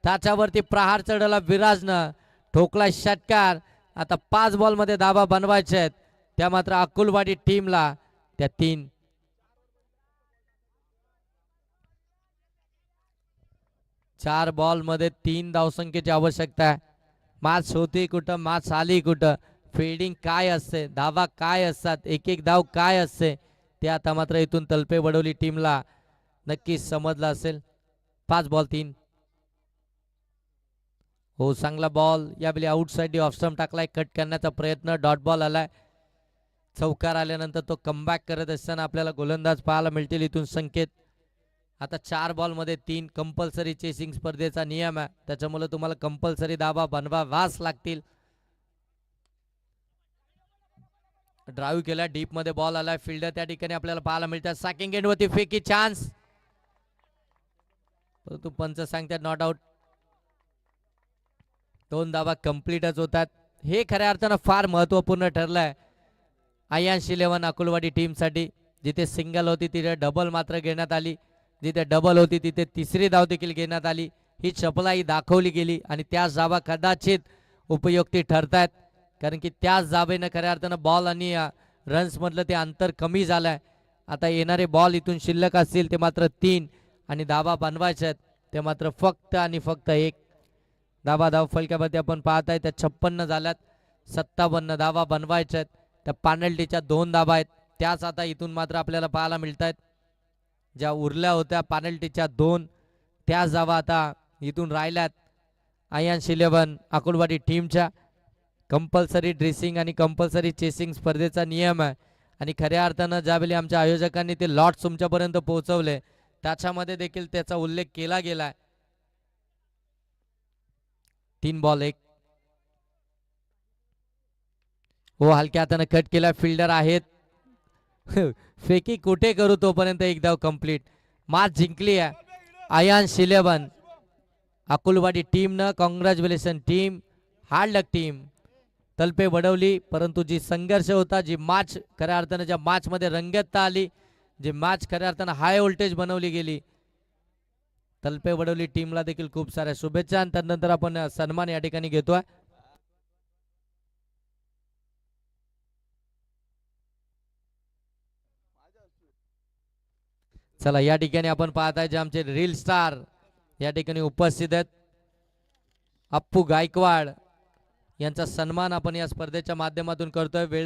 त्याच्यावरती प्रहार चढवला विराजनं, ठोकला षटकार. आता 5 बॉल मध्ये धावा बनवायच्या आहेत त्या मात्र अकोलवाडी टीमला, त्या 3. 4 बॉल मध्ये 3 धावसंख्येची आवश्यकता आहे. मॅच होती कुठं, मॅच आली कुठं, फिल्डिंग काय असते, धावा काय असतात, एक एक धाव काय असते, ते आता मात्र इथून तलपे वडवली टीमला नक्कीच समजलं असेल. 5 बॉल 3. हो चांगला बॉल, यावेळी आउटसाइड ऑफ स्टंप टाकलाय, कट करण्याचा प्रयत्न, डॉट बॉल आलाय. चौकार आल्यानंतर तो कमबॅक करत असताना आपल्याला गोलंदाज पाहायला मिळतील इथून संकेत. आता 4 बॉल मध्ये 3 कंपल्सरी चेसिंग स्पर्धेचा नियम आहे, त्याच्यामुळे तुम्हाला कंपल्सरी धावा बनवाव्याच लागतील. ड्राईव्ह केला, डीप मध्ये बॉल आलाय, फिल्डर त्या ठिकाणी आपल्याला पाहायला मिळतात. सॅकिंग एंड वरती फेकी चान्स, परंतु पंच सांगतात नॉट आउट. 2 धावा कंप्लीटच होतात. हे खऱ्या अर्थानं फार महत्वपूर्ण ठरलंय आयन्स 11 अकोलवाडी टीमसाठी. जिथे सिंगल होती तिथे डबल मात्र घेण्यात आली, जिथे डबल होती तिथे तिसरी धाव देखील घेण्यात आली. ही चपलाई दाखवली गेली आणि त्याच धावा कदाचित उपयुक्ती ठरतायत, कारण की त्याच धावेनं खऱ्या अर्थानं बॉल आणि रन्स मधलं ते अंतर कमी झालंय. आता येणारे बॉल इथून शिल्लक असतील ते मात्र 3 आणि धावा बनवायच्या आहेत ते मात्र फक्त आणि फक्त 1. धावा धाव फलकामध्ये आपण पाहताय त्या 56 झाल्यात, 57 धावा बनवायच्या आहेत. त्या पॅनल्टीच्या 2 धावा आहेत, त्याच आता इथून मात्र आपल्याला पाहायला मिळत आहेत. ज्या उरल्या होत्या पॅनल्टीच्या 2 त्याच धावा आता इथून राहिल्यात आयन्स 11 अकोलवाडी टीमच्या. कंपल्सरी ड्रेसिंग आणि कंपल्सरी चेसिंग स्पर्धेचा नियम आहे आणि खऱ्या अर्थानं ज्यावेळी आमच्या आयोजकांनी ते लॉट्स तुमच्यापर्यंत पोहोचवले त्याच्यामध्ये देखील त्याचा उल्लेख केला गेलाय. 3 बॉल 1. हो हलक्या हाताने कट केला फिल्डर आहेत. फेकी कुठे करू तोपर्यंत एक धाव कंप्लीट. मॅच जिंकली आहे अयान शिलेबन. अकुलवाडी टीमनं कॉंग्रॅच्युलेशन टीम. हार्ड लक टीम. तलपे वडवली परंतु जी संघर्ष होता जी मॅच खऱ्या अर्थानं ज्या मॅच मध्ये रंगतता आली जी मॅच खऱ्या अर्थानं हाय व्होल्टेज बनवली गेली तलपे वडवली टीमला देखील खूप साऱ्या शुभेच्छा. आणि त्यानंतर आपण सन्मान या ठिकाणी घेतोय. चला या ठिकाणी आपण पाहताय जे आमचे रील स्टार या ठिकाणी उपस्थित आहेत. अप्पू गायकवाड यांचा सन्मान आपण या स्पर्धेच्या माध्यमातून करतोय. वेळेवर